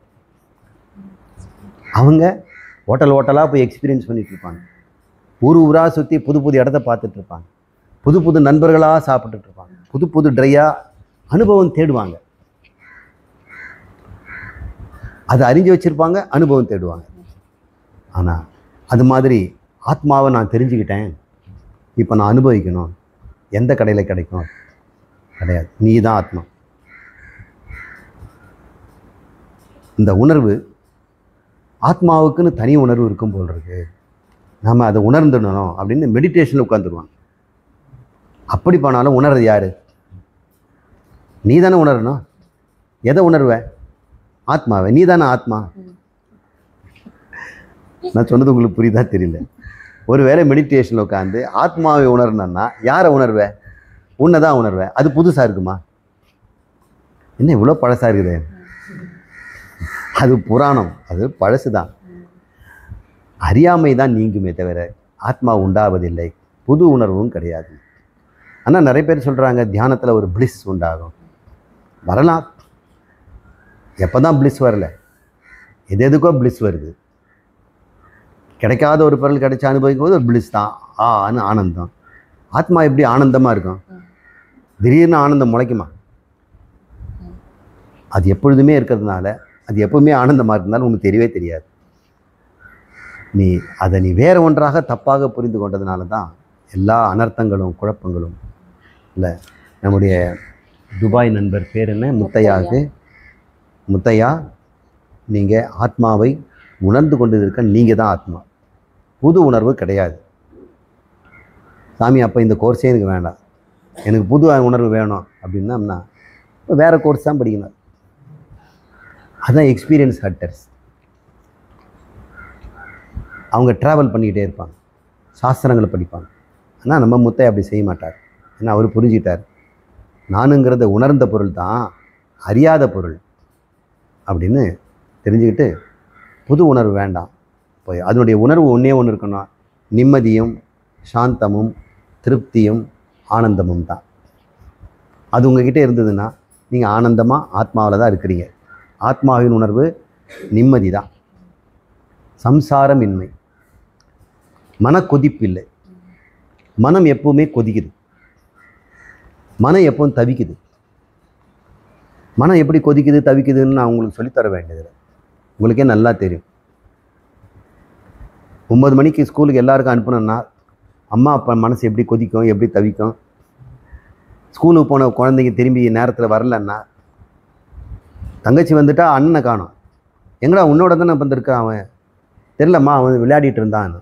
S1: அவங்க ஹோட்டலாக போய் எக்ஸ்பீரியன்ஸ் பண்ணிட்டு இருப்பாங்க, ஊராக சுற்றி புது புது இடத்த பார்த்துட்டு இருப்பாங்க, புது புது நண்பர்களாக சாப்பிட்டுட்டு இருப்பாங்க, புது புது ட்ரையாக அனுபவம் தேடுவாங்க. அதை அறிஞ்சு வச்சுருப்பாங்க, அனுபவம் தேடுவாங்க. ஆனால் அது மாதிரி ஆத்மாவை நான் தெரிஞ்சுக்கிட்டேன், இப்போ நான் அனுபவிக்கணும், எந்த கடையில் கிடைக்கும்? கிடையாது. நீ தான் ஆத்மா. இந்த உணர்வு ஆத்மாவுக்குன்னு தனி உணர்வு இருக்கும் போல் இருக்கு, நாம் அதை உணர்ந்துடணும் அப்படின்னு மெடிடேஷனில் உட்காந்துருவாங்க. அப்படி போனாலும் உணர்றது யார்? நீ தானே உணரணும். எதை உணர்வ? ஆத்மாவை. நீ தானே ஆத்மா. நான் சொன்னது உங்களுக்கு புரியுதா தெரியல. ஒருவேளை மெடிடேஷனில் உட்காந்து ஆத்மாவை உணரணும்னா யாரை உணர்வ? உன்னை தான் உணர்வ. அது புதுசாக இருக்குமா? என்ன இவ்வளோ பழசாக இருக்குது? அது புராணம், அது பழசு தான். அறியாமை தான் நீங்குமே தவிர ஆத்மா உண்டாவதில்லை, புது உணர்வும் கிடையாது. ஆனால் நிறைய பேர் சொல்கிறாங்க தியானத்தில் ஒரு பிளிஸ் உண்டாகும். வரலாம். எப்போ தான் பிளிஸ் வரல, எதுக்கோ பிளிஸ் வருது. கிடைக்காத ஒரு பொருள் கிடைச்சி அனுபவிக்கும் போது ஒரு பிளிஸ் தான், ஆனந்தம். ஆத்மா எப்படி ஆனந்தமாக இருக்கும்? திடீர்னு ஆனந்தம் முளைக்குமா? அது எப்பொழுதுமே இருக்கிறதுனால, அது எப்பவுமே ஆனந்தமாக இருக்கிறதுனால உனக்கு தெரியவே தெரியாது. நீ வேறு ஒன்றாக தப்பாக புரிந்து கொண்டதுனால தான் எல்லா அனர்த்தங்களும் குழப்பங்களும். இல்லை, நம்முடைய துபாய் நண்பர் பேர் என்ன? முத்தையாவுக்கு. முத்தையா, நீங்கள் ஆத்மாவை உணர்ந்து கொண்டு இருக்க நீங்கள் தான் ஆத்மா, புது உணர்வு கிடையாது. சாமி அப்போ இந்த கோர்ஸே எனக்கு வேண்டாம், எனக்கு புது உணர்வு வேணும் அப்படின்னா வேறு கோர்ஸ் தான் படிக்கணும். அதுதான் எக்ஸ்பீரியன்ஸ் ஹண்டர்ஸ். அவங்க ட்ராவல் பண்ணிக்கிட்டே இருப்பாங்க, சாஸ்திரங்களை படிப்பாங்க. ஆனால் நம்ம முத்தை அப்படி செய்ய மாட்டார். ஏன்னா அவர் புரிஞ்சிட்டார், நானுங்கிறத உணர்ந்த பொருள் தான் அறியாத பொருள் அப்படின்னு தெரிஞ்சுக்கிட்டு புது உணர்வு வேண்டாம். இப்போ அதனுடைய உணர்வு ஒன்றே ஒன்று இருக்கணும், நிம்மதியும் சாந்தமும் திருப்தியும் ஆனந்தமும் தான். அது உங்ககிட்ட இருந்ததுன்னா நீங்கள் ஆனந்தமாக ஆத்மாவில் தான் இருக்கிறீங்க. ஆத்மாவின் உணர்வு நிம்மதி தான், சம்சாரமின்மை, மனக்கொதிப்பு இல்லை. மனம் எப்பவுமே கொதிக்குது, மனம் எப்பவும் தவிக்குது. மனம் எப்படி கொதிக்குது தவிக்குதுன்னு நான் உங்களுக்கு சொல்லித்தர வேண்டியதில்லை, உங்களுக்கே நல்லா தெரியும். 9 மணிக்கு ஸ்கூலுக்கு எல்லாருக்கும் அனுப்பணும்னா அம்மா அப்பா மனசு எப்படி கொதிக்கும், எப்படி தவிக்கும். ஸ்கூலுக்கு போன குழந்தைங்க திரும்பி நேரத்தில் வரலன்னா, தங்கச்சி வந்துட்டா அண்ணனை காணோம், எங்கடா உன்னோட தானே வந்திருக்கான், அவன் தெரிலம்மா, அவன் விளையாடிட்டு இருந்தான்,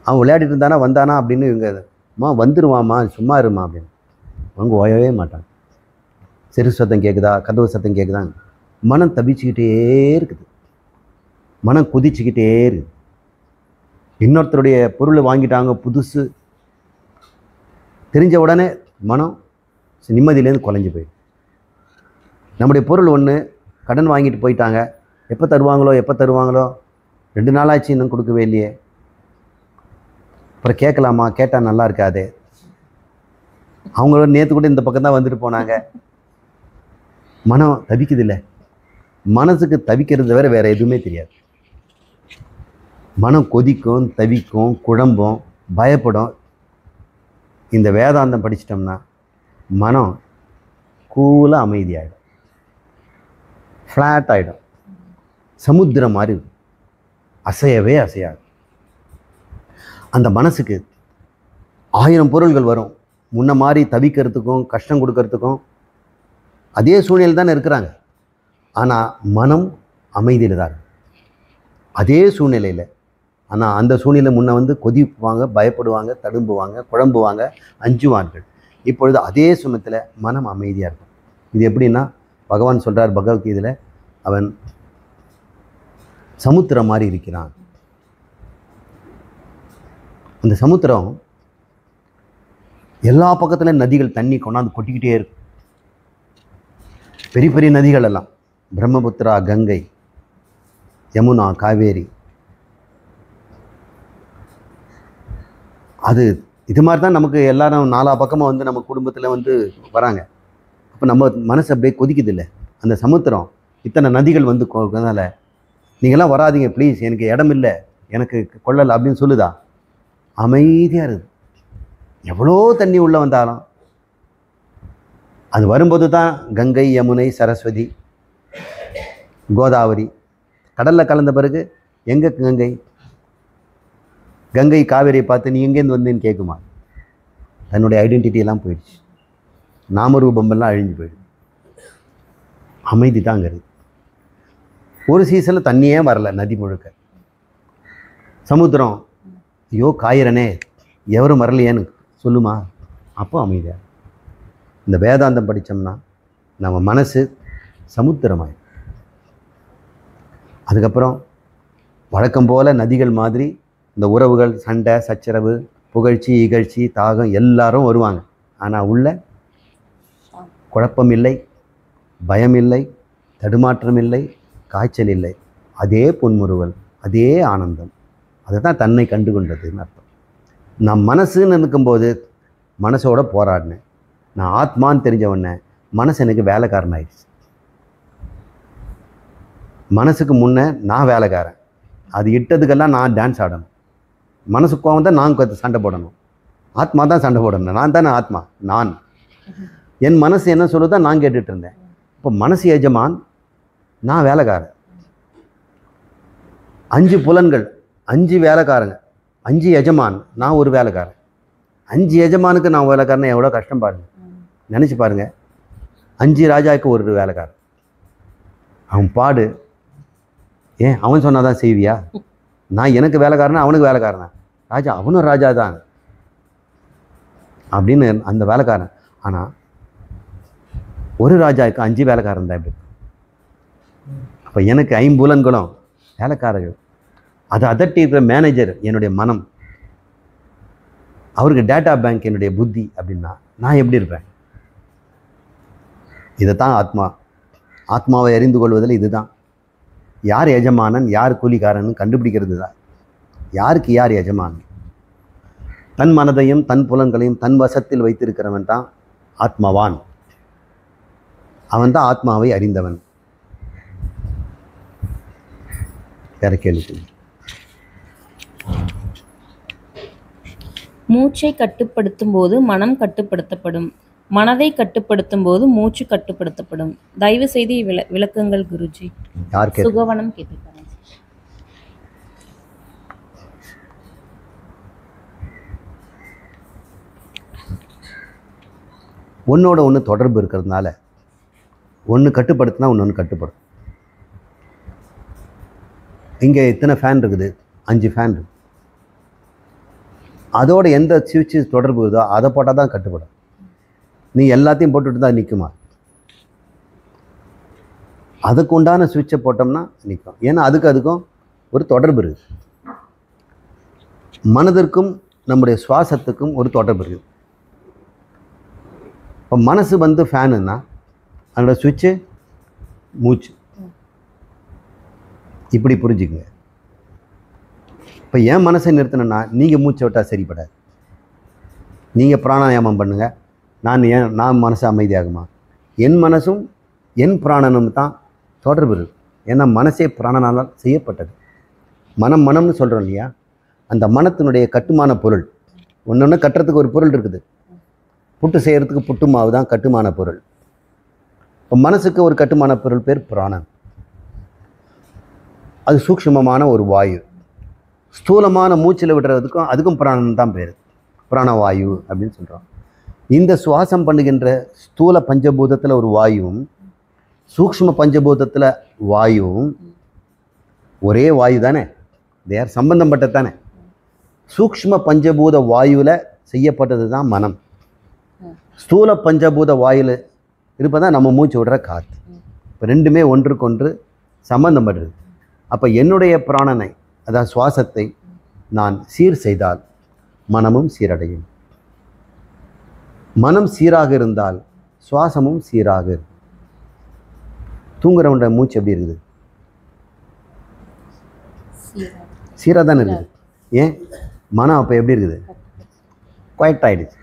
S1: அவன் விளையாடிட்டு இருந்தானா வந்தானா அப்படின்னு இவங்க, அம்மா வந்துடுவாம்மா சும்மா இருமா அப்படின்னு. அவங்க ஓயவே மாட்டான். செரு சத்தம் கேட்குதா, கதவு சத்தம் கேட்குதா, மனம் தவிச்சுக்கிட்டே இருக்குது, மனம் கொதிச்சுக்கிட்டே இருக்குது. இன்னொருத்தருடைய பொருளை வாங்கிட்டாங்க புதுசு, தெரிஞ்ச உடனே மனம் நிம்மதியிலேருந்து குலைஞ்சு போயிடும். நம்முடைய பொருள் ஒன்று கடன் வாங்கிட்டு போயிட்டாங்க, எப்போ தருவாங்களோ 2 நாளாச்சு இன்னும் கொடுக்கவே இல்லையே, அப்புறம் கேட்கலாமா, கேட்டால் நல்லா இருக்காது, அவங்களோட நேற்று கூட இந்த பக்கம் தான் வந்துட்டு போனாங்க. மனம் தவிக்குது இல்லை? மனசுக்கு தவிக்கிறது வேற எதுவுமே தெரியாது. மனம் கொதிக்கும், தவிக்கும், குழம்பும், பயப்படும். இந்த வேதாந்தம் படிச்சிட்டோம்னா மனம் கூலாக அமைதியாகிடும், ஃப்ளாட் ஆகிடும், சமுத்திரம் மாதிரி இருக்கும், அசையவே அசையாது. அந்த மனசுக்கு 1000 பொருள்கள் வரும். முன்ன மாதிரி தவிக்கிறதுக்கும் கஷ்டம் கொடுக்கறதுக்கும் அதே சூழ்நிலை தானே இருக்கிறாங்க. ஆனால் மனம் அமைதியில் தான் இருக்கும் அதே சூழ்நிலையில். ஆனால் அந்த சூழ்நிலை முன்ன வந்து கொதிப்பாங்க, பயப்படுவாங்க, தடும்புவாங்க, குழம்புவாங்க, அஞ்சுவார்கள். இப்பொழுது அதே சமயத்தில் மனம் அமைதியாக இருக்கும். இது எப்படின்னா, பகவான் சொல்கிறார் பகவத்கீதையில், அவன் சமுத்திரம் மாதிரி இருக்கிறான். அந்த சமுத்திரம் எல்லா பக்கத்துலையும் நதிகள் தண்ணி கொண்டாந்து கொட்டிக்கிட்டே இருக்கு. பெரிய பெரிய நதிகள் எல்லாம், பிரம்மபுத்திரா, கங்கை, யமுனா, காவேரி. அது இது மாதிரி தான் நமக்கு எல்லாரும் 4 பக்கமாக வந்து நம்ம குடும்பத்தில் வந்து வராங்க. அப்போ நம்ம மனசு அப்படியே கொதிக்குது இல்லை? அந்த சமுத்திரம் இத்தனை நதிகள் வந்து அதனால் நீங்கள்லாம் வராதிங்க ப்ளீஸ், எனக்கு இடம் இல்லை, எனக்கு கொள்ளலை அப்படின்னு சொல்லுதா? அமைதியாக இருக்குது. எவ்வளோ தண்ணி உள்ளே வந்தாலும் அது வரும்போது தான் கங்கை, யமுனை, சரஸ்வதி, கோதாவரி கடலில் கலந்த பிறகு எங்கே கங்கை காவேரியை பார்த்து நீ எங்கேருந்து வந்தேன்னு கேட்குமா? தன்னுடைய ஐடென்டிட்டியெல்லாம் போயிடுச்சு, நாமரூபமெல்லாம் அழிஞ்சு போயிடுது. அமைதி தான் அங்கே இருக்குது. ஒரு சீசனில் தண்ணியே வரல, நதி முழுக்க. சமுத்திரம் ஐயோ காயிறனே, எவரும் வரலையேன்னு சொல்லுமா? அப்போ அமைதியாக. இந்த வேதாந்தம் படித்தோம்னா நம்ம மனசு சமுத்திரமாய், அதுக்கப்புறம் வழக்கம் போல் நதிகள் மாதிரி இந்த உறவுகள், சண்டை, சச்சரவு, புகழ்ச்சி, இகழ்ச்சி, தாகம் எல்லாரும் வருவாங்க. ஆனால் உள்ள குழப்பம் இல்லை, பயம் இல்லை, தடுமாற்றம் இல்லை, காய்ச்சல் இல்லை. அதே பொன்முறுவல், அதே ஆனந்தம். அதுதான் தன்னை கண்டு கொண்டதுன்னு அர்த்தம். நான் மனசுன்னு இருக்கும்போது மனசோட போராடினேன். நான் ஆத்மான்னு தெரிஞ்சவொடனே மனசு எனக்கு வேலைக்காரன் ஆயிடுச்சு. மனசுக்கு முன்னே நான் வேலைக்காரன், அது இட்டதுக்கெல்லாம் நான் டான்ஸ் ஆடணும். மனசு கோவம் தான் நான் சண்டை போடணும், ஆத்மா தான் சண்டை போடணும். நான் தானே ஆத்மா, நான். என் மனசு என்ன சொல்லுதோ நான் கேட்டுட்டு இருந்தேன். இப்போ மனசு எஜமான், நான் வேலைக்காரன். 5 புலன்கள், 5 வேலைக்காரங்க, 5 எஜமான், நான் ஒரு வேலைக்காரன். 5 எஜமானுக்கு நான் வேலைக்காரன், எவ்வளோ கஷ்டம் பாருங்க, நினச்சி பாருங்க. 5 ராஜாவுக்கு ஒரு வேலைக்காரன். அவன் பாடு, ஏன் அவன் சொன்னாதான் செய்வியா? நான் எனக்கு வேலைக்காரனா, அவனுக்கு வேலைக்காரனா? ராஜா அவனும் ராஜா தான் அப்படின்னு அந்த வேலைக்காரன். ஆனால் ஒரு ராஜாவுக்கு 5 வேலைக்காரன் தான். எப்படி? அப்போ எனக்கு 5 புலன்களும் வேலைக்காரர்கள். அதை அதட்டி இருக்கிற மேனேஜர் என்னுடைய மனம், அவருக்கு டேட்டா பேங்க் என்னுடைய புத்தி. அப்படின்னா நான் எப்படி இருப்பேன்? இதைத்தான் ஆத்மாவை அறிந்து கொள்வதில் இதுதான். யார் எஜமானன், யார் கூலிக்காரன் கண்டுபிடிக்கிறது தான். யாருக்கு யார் எஜமானன்? தன் மனதையும் தன் புலன்களையும் தன் வசத்தில் வைத்திருக்கிறவன் தான் ஆத்மாவான். அவன் தான் ஆத்மாவை அறிந்தவன். வேற கேள்வி?
S3: மூச்சை கட்டுப்படுத்தும் போது மனம் கட்டுப்படுத்தப்படும், மனதை கட்டுப்படுத்தும் போது மூச்சு கட்டுப்படுத்தப்படும். தயவு செய்து விளக்குங்கள் குருஜி.
S1: யார் கேட்க?
S3: சுகவனம் கேட்டிருக்காங்க.
S1: ஒன்னோட ஒன்று தொடர்பு இருக்கிறதுனால ஒன்று கட்டுப்படுத்தினா ஒன்று கட்டுப்படும். இங்கே இத்தனை ஃபேன் இருக்குது, 5 ஃபேன் இருக்குது. அதோட எந்த சுவிட்சு தொடர்பு இருக்குதோ அதை போட்டால் தான் கட்டுப்படும். நீ எல்லாத்தையும் போட்டுட்டு தான் நிற்குமா? அதுக்கு உண்டான சுவிட்சை போட்டோம்னா நிற்கும். ஏன்னா அதுக்கும் ஒரு தொடர்பு இருக்குது. மனதிற்கும் நம்முடைய சுவாசத்துக்கும் ஒரு தொடர்பு இருக்குது. இப்போ மனசு வந்து ஃபேனுன்னா அதோட சுவிட்சு மூச்சு. இப்படி புரிஞ்சுக்குங்க. இப்போ என் மனசை நிறுத்தினா நீங்கள் மூச்சை விட்டால் சரிப்படாது. நீங்கள் பிராணாயாமம் பண்ணுங்கள், நான் மனசு அமைதியாகுமா? என் மனசும் என் பிராணனும் தான் தொடர்பு இருக்குது. ஏன்னா மனசே பிராணனால் செய்யப்பட்டது. மனம்னு சொல்கிறோம் இல்லையா, அந்த மனத்தினுடைய கட்டுமான பொருள். ஒன்று கட்டுறதுக்கு ஒரு பொருள் இருக்குது. புட்டு செய்கிறதுக்கு புட்டு மாவு தான் கட்டுமான பொருள். இப்போ மனசுக்கு ஒரு கட்டுமான பொருள் பேர் பிராணன். அது சூக்ஷ்மமான ஒரு வாயு. ஸ்தூலமான மூச்சில் விடுறதுக்கும் அதுக்கும் பிராணன் தான் பேர், பிராணவாயு அப்படின்னு சொல்கிறோம். இந்த சுவாசம் பண்ணுகின்ற ஸ்தூல பஞ்சபூதத்தில் ஒரு வாயுவும் சூக்ஷ்ம பஞ்சபூதத்தில் வாயுவும் ஒரே வாயு தானே, தேர் சம்பந்தப்பட்டது தானே. சூக்ஷ்ம பஞ்சபூத வாயுவில் செய்யப்பட்டது தான் மனம். ஸ்தூல பஞ்சபூத வாயில் இருப்பதான் நம்ம மூச்சு விடுற காற்று. இப்போ ரெண்டுமே ஒன்றுக்கொன்று சம்பந்தப்படுறது. அப்போ என்னுடைய பிராணனை, அதாவது சுவாசத்தை நான் சீர் செய்தால் மனமும் சீரடையும். மனம் சீராக இருந்தால் சுவாசமும் சீராக இருக்கும். தூங்குறவன்ற மூச்சு எப்படி இருக்குது? சீராக தானே இருக்குது. ஏன்? மனம் அப்போ எப்படி இருக்குது? குவைட் ஆகிடுச்சு.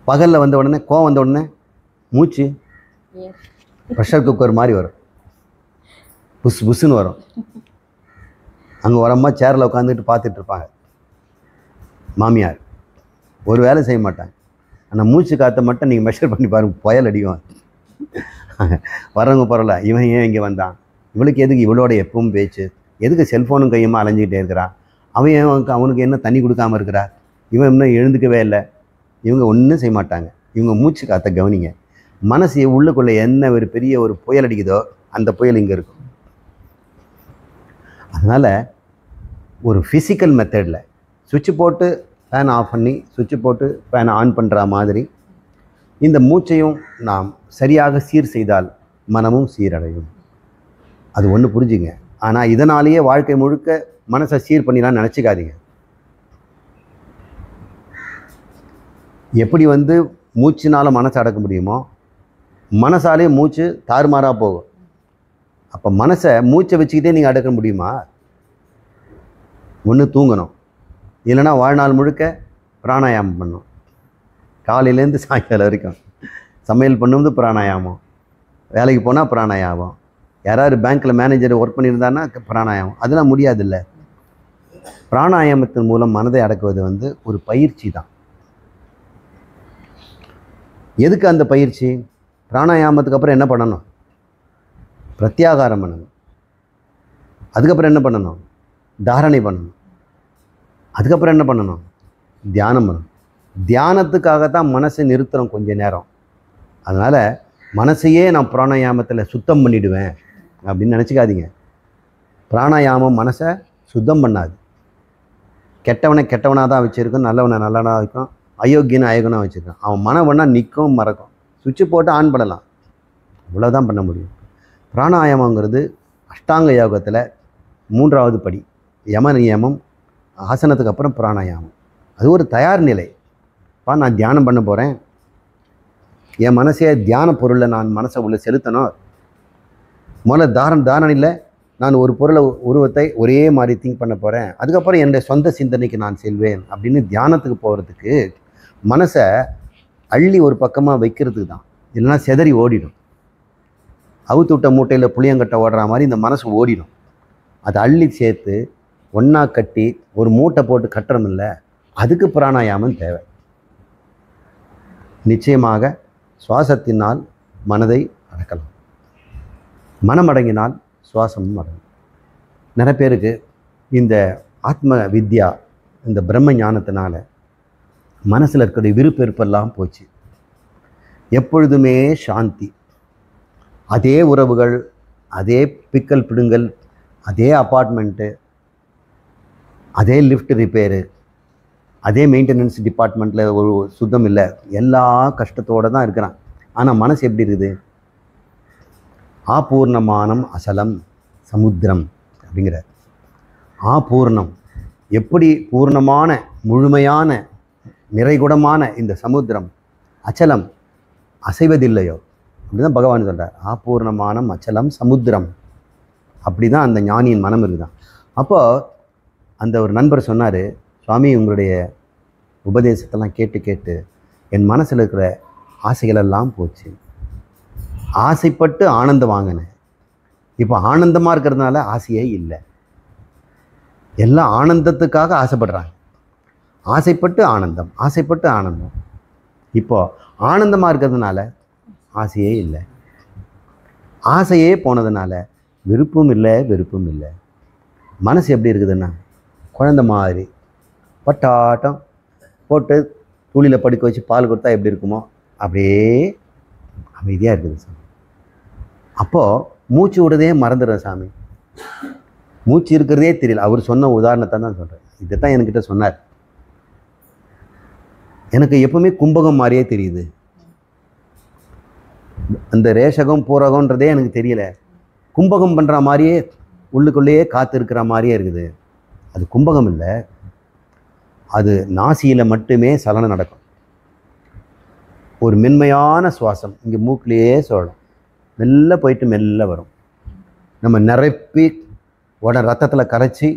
S1: பகலில் வந்த உடனே, கோவம் வந்த உடனே மூச்சு ப்ரெஷர் குக்கர் மாதிரி வரும், புஸ் புஸ்ஸுன்னு வரும். அங்கே வரம்மா சேரில் உட்காந்துட்டு பார்த்துட்டு இருப்பாங்க மாமியார், ஒரு வேலை செய்ய மாட்டாங்க. ஆனால் மூச்சு காற்றை மட்டும் நீங்கள் மெஷர் பண்ணி பாருங்கள், புயல் அடிக்கும். வரவங்க பரவாயில்ல, இவன் ஏன் இங்கே வந்தான், இவளுக்கு எதுக்கு இவளோட எப்பவும் பேச்சு, எதுக்கு செல்ஃபோனும் கையுமா அலைஞ்சிக்கிட்டே இருக்கிறான், அவன் ஏன் அவனுக்கு என்ன தண்ணி கொடுக்காமல் இருக்கிறா, இவன் இன்னும் எழுந்துக்கவே இல்லை. இவங்க ஒன்றும் செய்ய மாட்டாங்க. இவங்க மூச்சு காற்றை கவனிங்க. மனசு உள்ளுக்குள்ளே என்ன ஒரு பெரிய ஒரு புயல் அடிக்குதோ அந்த புயல் இங்கே இருக்கும். அதனால் ஒரு ஃபிசிக்கல் மெத்தடில் சுவிட்சு போட்டு ஃபேன் ஆஃப் பண்ணி சுவிட்சு போட்டு ஃபேனை ஆன் பண்ணுற மாதிரி இந்த மூச்சையும் நாம் சரியாக சீர் செய்தால் மனமும் சீரடையும். அது ஒன்று புரிஞ்சுங்க. ஆனால் இதனாலேயே வாழ்க்கை முழுக்க மனசை சீர் பண்ணிடலான்னு நினச்சிக்காதீங்க. எப்படி வந்து மூச்சினால் மனசை அடக்க முடியுமோ மனசாலே மூச்சு தாறுமாறாக போகும். அப்போ மனசை மூச்சை வச்சுக்கிட்டே நீங்கள் அடக்க முடியுமா? ஒன்று தூங்கணும், இல்லைன்னா வாழ்நாள் முழுக்க பிராணாயாமம் பண்ணணும். காலையிலேருந்து சாயங்காலம் வரைக்கும் சமையல் பண்ணும்போது பிராணாயாமம், வேலைக்கு போனால் பிராணாயாமம், யாராவது பேங்க்கில் மேனேஜர் ஒர்க் பண்ணியிருந்தான்னா பிராணாயாமம். அதெல்லாம் முடியாதில்ல. பிராணாயாமத்தின் மூலம் மனதை அடக்குவது வந்து ஒரு பயிற்சி தான். எதுக்கு அந்த பயிற்சி? பிராணாயாமத்துக்கு அப்புறம் என்ன பண்ணணும்? பிரத்யாகாரம் பண்ணணும். அதுக்கப்புறம் என்ன பண்ணணும்? தாரணை பண்ணணும். அதுக்கப்புறம் என்ன பண்ணணும்? தியானம் பண்ணணும். தியானத்துக்காகத்தான் மனசை நிறுத்துகிறோம் கொஞ்ச நேரம். அதனால் மனசையே நான் பிராணாயாமத்தில் சுத்தம் பண்ணிவிடுவேன் அப்படின்னு நினச்சிக்காதீங்க. பிராணாயாமம் மனசை சுத்தம் பண்ணாது. கெட்டவனை கெட்டவனாக தான் வச்சுருக்கும், நல்லவனை நல்லவனாக வைக்கும், அயோக்கியனை அயோகனாக வச்சுருக்கான். அவன் மனம் பண்ணால் நிற்கும் மறக்கும். சுவிட்சு போட்டு ஆன் பண்ணலாம், இவ்வளோதான் பண்ண முடியும். பிராணாயாமங்கிறது அஷ்டாங்க யோகத்தில் 3வது படி. யம நியமம், ஆசனத்துக்கு அப்புறம் பிராணாயாமம். அது ஒரு தயார் நிலை. நான் தியானம் பண்ண போகிறேன், என் மனசே தியான பொருளில் நான் மனசை உள்ள செலுத்தணும். முதல்ல தாரணையில் நான் ஒரு பொருளை உருவத்தை ஒரே மாதிரி திங்க் பண்ண போகிறேன், அதுக்கப்புறம் என்னுடைய சொந்த சிந்தனைக்கு நான் செல்வேன் அப்படின்னு தியானத்துக்கு போகிறதுக்கு மனசை அள்ளி ஒரு பக்கமாக வைக்கிறதுக்கு தான். இல்லைன்னா செதறி ஓடிடும். அவுத்து விட்ட மூட்டையில் புளியங்கட்டை ஓடுற மாதிரி இந்த மனசு ஓடிடும். அதை அள்ளி சேர்த்து ஒன்றா கட்டி ஒரு மூட்டை போட்டு கட்டுறமில்ல, அதுக்கு பிராணாயாமம் தேவை. நிச்சயமாக சுவாசத்தினால் மனதை அடக்கலாம், மனம் அடங்கினால் சுவாசமும் அடங்கும். நிறைய பேருக்கு இந்த ஆத்ம வித்யா, இந்த பிரம்ம ஞானத்தினால மனசில் இருக்கிற விருப்பெருப்பெல்லாம் போச்சு. எப்பொழுதுமே சாந்தி, அதே உறவுகள், அதே பிக்கல் பிடுங்கல், அதே அப்பார்ட்மெண்ட்டு, அதே லிஃப்ட் ரிப்பேரு, அதே மெயின்டெனன்ஸ் டிபார்ட்மெண்ட்டில் ஒரு சுத்தம் இல்லை, எல்லா கஷ்டத்தோடு தான் இருக்கிறான். ஆனால் மனசு எப்படி இருக்குது? ஆபூர்ணமானம் அசலம் சமுத்திரம் அப்படிங்கிற ஆபூர்ணம், எப்படி பூர்ணமான முழுமையான நிறைகுடமான இந்த சமுத்திரம் அச்சலம் அசைவதில்லையோ அப்படிதான் பகவான் சொல்கிறார். ஆபூர்ணமான அச்சலம் சமுத்திரம். அப்படி தான் அந்த ஞானியின் மனம் இருக்குதான். அப்போது அந்த ஒரு நண்பர் சொன்னார், சுவாமி உங்களுடைய உபதேசத்தெல்லாம் கேட்டு கேட்டு என் மனசில் இருக்கிற ஆசைகளெல்லாம் போச்சு. ஆசைப்பட்டு ஆனந்தம் வாங்கினேன். இப்போ ஆனந்தமாக இருக்கிறதுனால ஆசையே இல்லை. எல்லாம் ஆனந்தத்துக்காக ஆசைப்படுறாங்க. ஆசைப்பட்டு ஆனந்தம், ஆசைப்பட்டு ஆனந்தம். இப்போது ஆனந்தமாக இருக்கிறதுனால ஆசையே இல்லை. ஆசையே போனதுனால விருப்பம் இல்லை, வெறுப்பும் இல்லை. மனசு எப்படி இருக்குதுன்னா குழந்த மாதிரி பட்டாட்டம் போட்டு துளியில் படுக்க வச்சு பால் கொடுத்தா எப்படி இருக்குமோ அப்படியே அமைதியாக இருக்குது சாமி. அப்போது மூச்சு விடுறதே மறந்துடுறேன் சாமி. மூச்சு இருக்கிறதே தெரியல. அவர் சொன்ன உதாரணத்தை தான் சொல்கிறேன். இதை தான் என்கிட்ட சொன்னார். எனக்கு எப்பவுமே கும்பகம் மாதிரியே தெரியுது. அந்த ரேஷகம் பூரகன்றதே எனக்கு தெரியல. கும்பகம் பண்ணுற மாதிரியே உள்ளுக்குள்ளேயே காற்று இருக்கிற மாதிரியே இருக்குது. அது கும்பகம் இல்லை, அது நாசியில் மட்டுமே சலனம் நடக்கும். ஒரு மென்மையான சுவாசம் இங்கே மூக்கிலேயே சொல்லணும். மெல்ல போயிட்டு மெல்ல வரும். நம்ம நிரப்பி உடனே ரத்தத்தில் கரைச்சி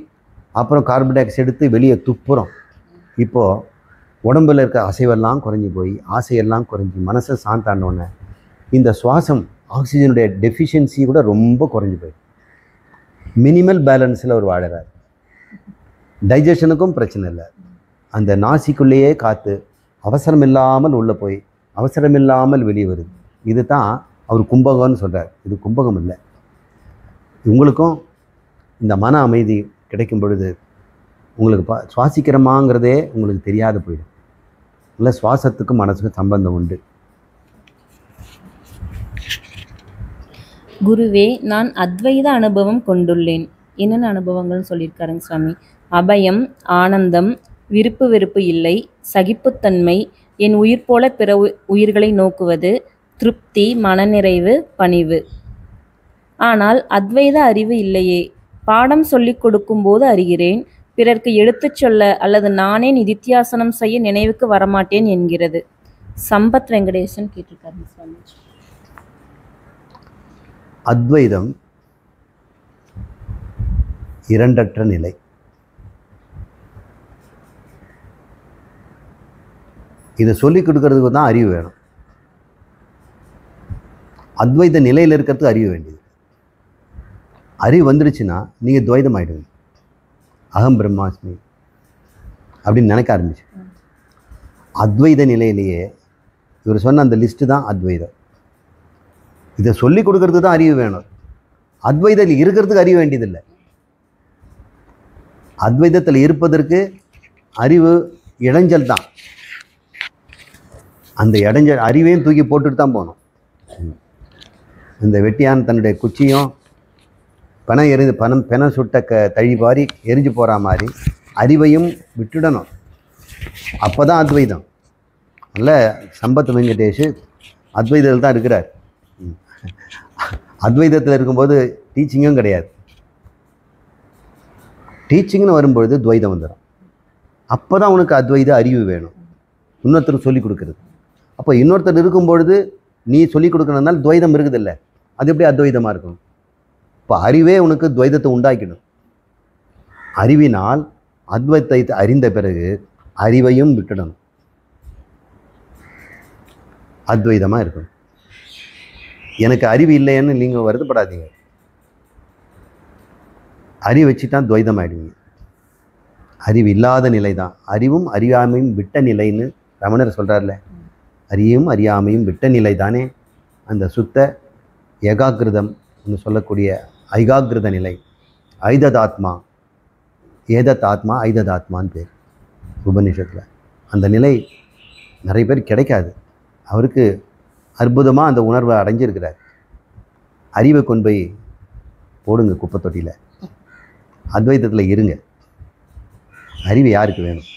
S1: அப்புறம் கார்பன் டை ஆக்சைடு எடுத்து வெளியே துப்புறோம். இப்போது உடம்பில் இருக்க அசைவெல்லாம் குறைஞ்சி போய் ஆசையெல்லாம் குறைஞ்சி மனசை சாந்தாண்டோன்னே இந்த சுவாசம் ஆக்சிஜனுடைய டெஃபிஷியன்சி கூட ரொம்ப குறைஞ்சி போய் மினிமல் பேலன்ஸில் அவர் வாழறார். டைஜஷனுக்கும் பிரச்சனை இல்லை. அந்த நாசிக்குள்ளேயே காற்று அவசரம் இல்லாமல் உள்ளே போய் அவசரம் இல்லாமல் வெளியே வருது. இது தான் அவர் கும்பகம்னு சொல்கிறார். இது கும்பகம் இல்லை. உங்களுக்கும் இந்த மன அமைதி கிடைக்கும் பொழுது உங்களுக்கு சுவாசிக்கிறோமாங்கிறதே உங்களுக்கு தெரியாத போயிடும். இல்லை, சுவாசத்துக்கும் மனசுக்கும் சம்பந்தம் உண்டு.
S3: குருவே, நான் அத்வைத அனுபவம் கொண்டுள்ளேன். என்னென்ன அனுபவங்கள்னு சொல்லியிருக்காருங்க சுவாமி? அபயம், ஆனந்தம், விருப்பு வெறுப்பு இல்லை, சகிப்புத்தன்மை, என் உயிர் போல பிற உயிர்களை நோக்குவது, திருப்தி, மனநிறைவு, பணிவு. ஆனால் அத்வைத அறிவு இல்லையே. பாடம் சொல்லிக் கொடுக்கும்போது அறிகிறேன், பிறர்க்கு எடுத்துச் சொல்ல அல்லது நானே நிதித்தியாசனம் செய்ய நினைவுக்கு வரமாட்டேன் என்கிறது. சம்பத் வெங்கடேசன் கேட்டிருக்காருங்க சுவாமி.
S1: அத்வைதம் இரண்டற்ற நிலை. இதை சொல்லிக் கொடுக்கறதுக்கு தான் அறிவு வேணும். அத்வைத நிலையில் இருக்கிறதுக்கு அறிவு வேண்டியது. அறிவு வந்துடுச்சுன்னா நீங்கள் துவைதம் ஆகிடுவீங்க. அகம் பிரம்மாஸ்மி அப்படின்னு நினைக்க ஆரம்பிச்சு. அத்வைத நிலையிலேயே இவர் சொன்ன அந்த லிஸ்ட்டு தான் அத்வைதம். இதை சொல்லிக் கொடுக்கறதுக்கு தான் அறிவு வேணும். அத்வைதத்தில் இருக்கிறதுக்கு அறிவு வேண்டியதில்லை. அத்வைதத்தில் இருப்பதற்கு அறிவு இடைஞ்சல் தான். அந்த இடைஞ்சல் அறிவையும் தூக்கி போட்டுட்டு தான் போகணும். இந்த வெட்டியான் தன்னுடைய குச்சியும் பெணம் சுட்ட தழி பாரி எரிஞ்சு போகிற மாதிரி அறிவையும் விட்டுடணும். அப்போ தான் அத்வைதம். நல்ல சம்பத் வெங்கடேஷ் அத்வைதத்தில் தான் இருக்கிறார். அத்வைதத்தில் இருக்கும்போது டீச்சிங்கும் கிடையாது. டீச்சிங்னு வரும்பொழுது துவைதம் வந்துடும். அப்போ தான் உனக்கு அத்வைத அறிவு வேணும், இன்னொருத்தருக்கு சொல்லிக் கொடுக்குறது. அப்போ இன்னொருத்தர் இருக்கும்பொழுது நீ சொல்லிக் கொடுக்கணுனால துவைதம் இருக்குதில்ல, அது எப்படி அத்வைதமாக இருக்கும்? இப்போ அறிவே உனக்கு துவைதத்தை உண்டாக்கிடும். அறிவினால் அத்வைதத்தை அறிந்த பிறகு அறிவையும் விட்டுடணும், அத்வைதமாக இருக்கணும். எனக்கு அறிவு இல்லைன்னு நீங்கள் வருத்தப்படாதீங்க. அறிவு வச்சுட்டான் துவைதம் ஆகிடுவீங்க. அறிவு இல்லாத நிலை தான் அறிவும் அறியாமையும் விட்ட நிலைன்னு ரமணர் சொல்கிறார்ல. அறியும் அறியாமையும் விட்ட நிலை தானே அந்த சுத்த ஏகாகிருதம் சொல்லக்கூடிய ஐகாகிருத நிலை. ஐததாத்மா, ஏதத்தாத்மா ஐததாத்மான்னு பேர் உபநிஷத்தில். அந்த நிலை நிறைய பேர் கிடைக்காது. அவருக்கு அற்புதமாக அந்த உணர்வை அடைஞ்சிருக்கிறார். அறிவை கொண்டு போய் போடுங்க குப்பை தொட்டியில், அத்வைதத்தில் இருங்க. அறிவு யாருக்கு வேணும்?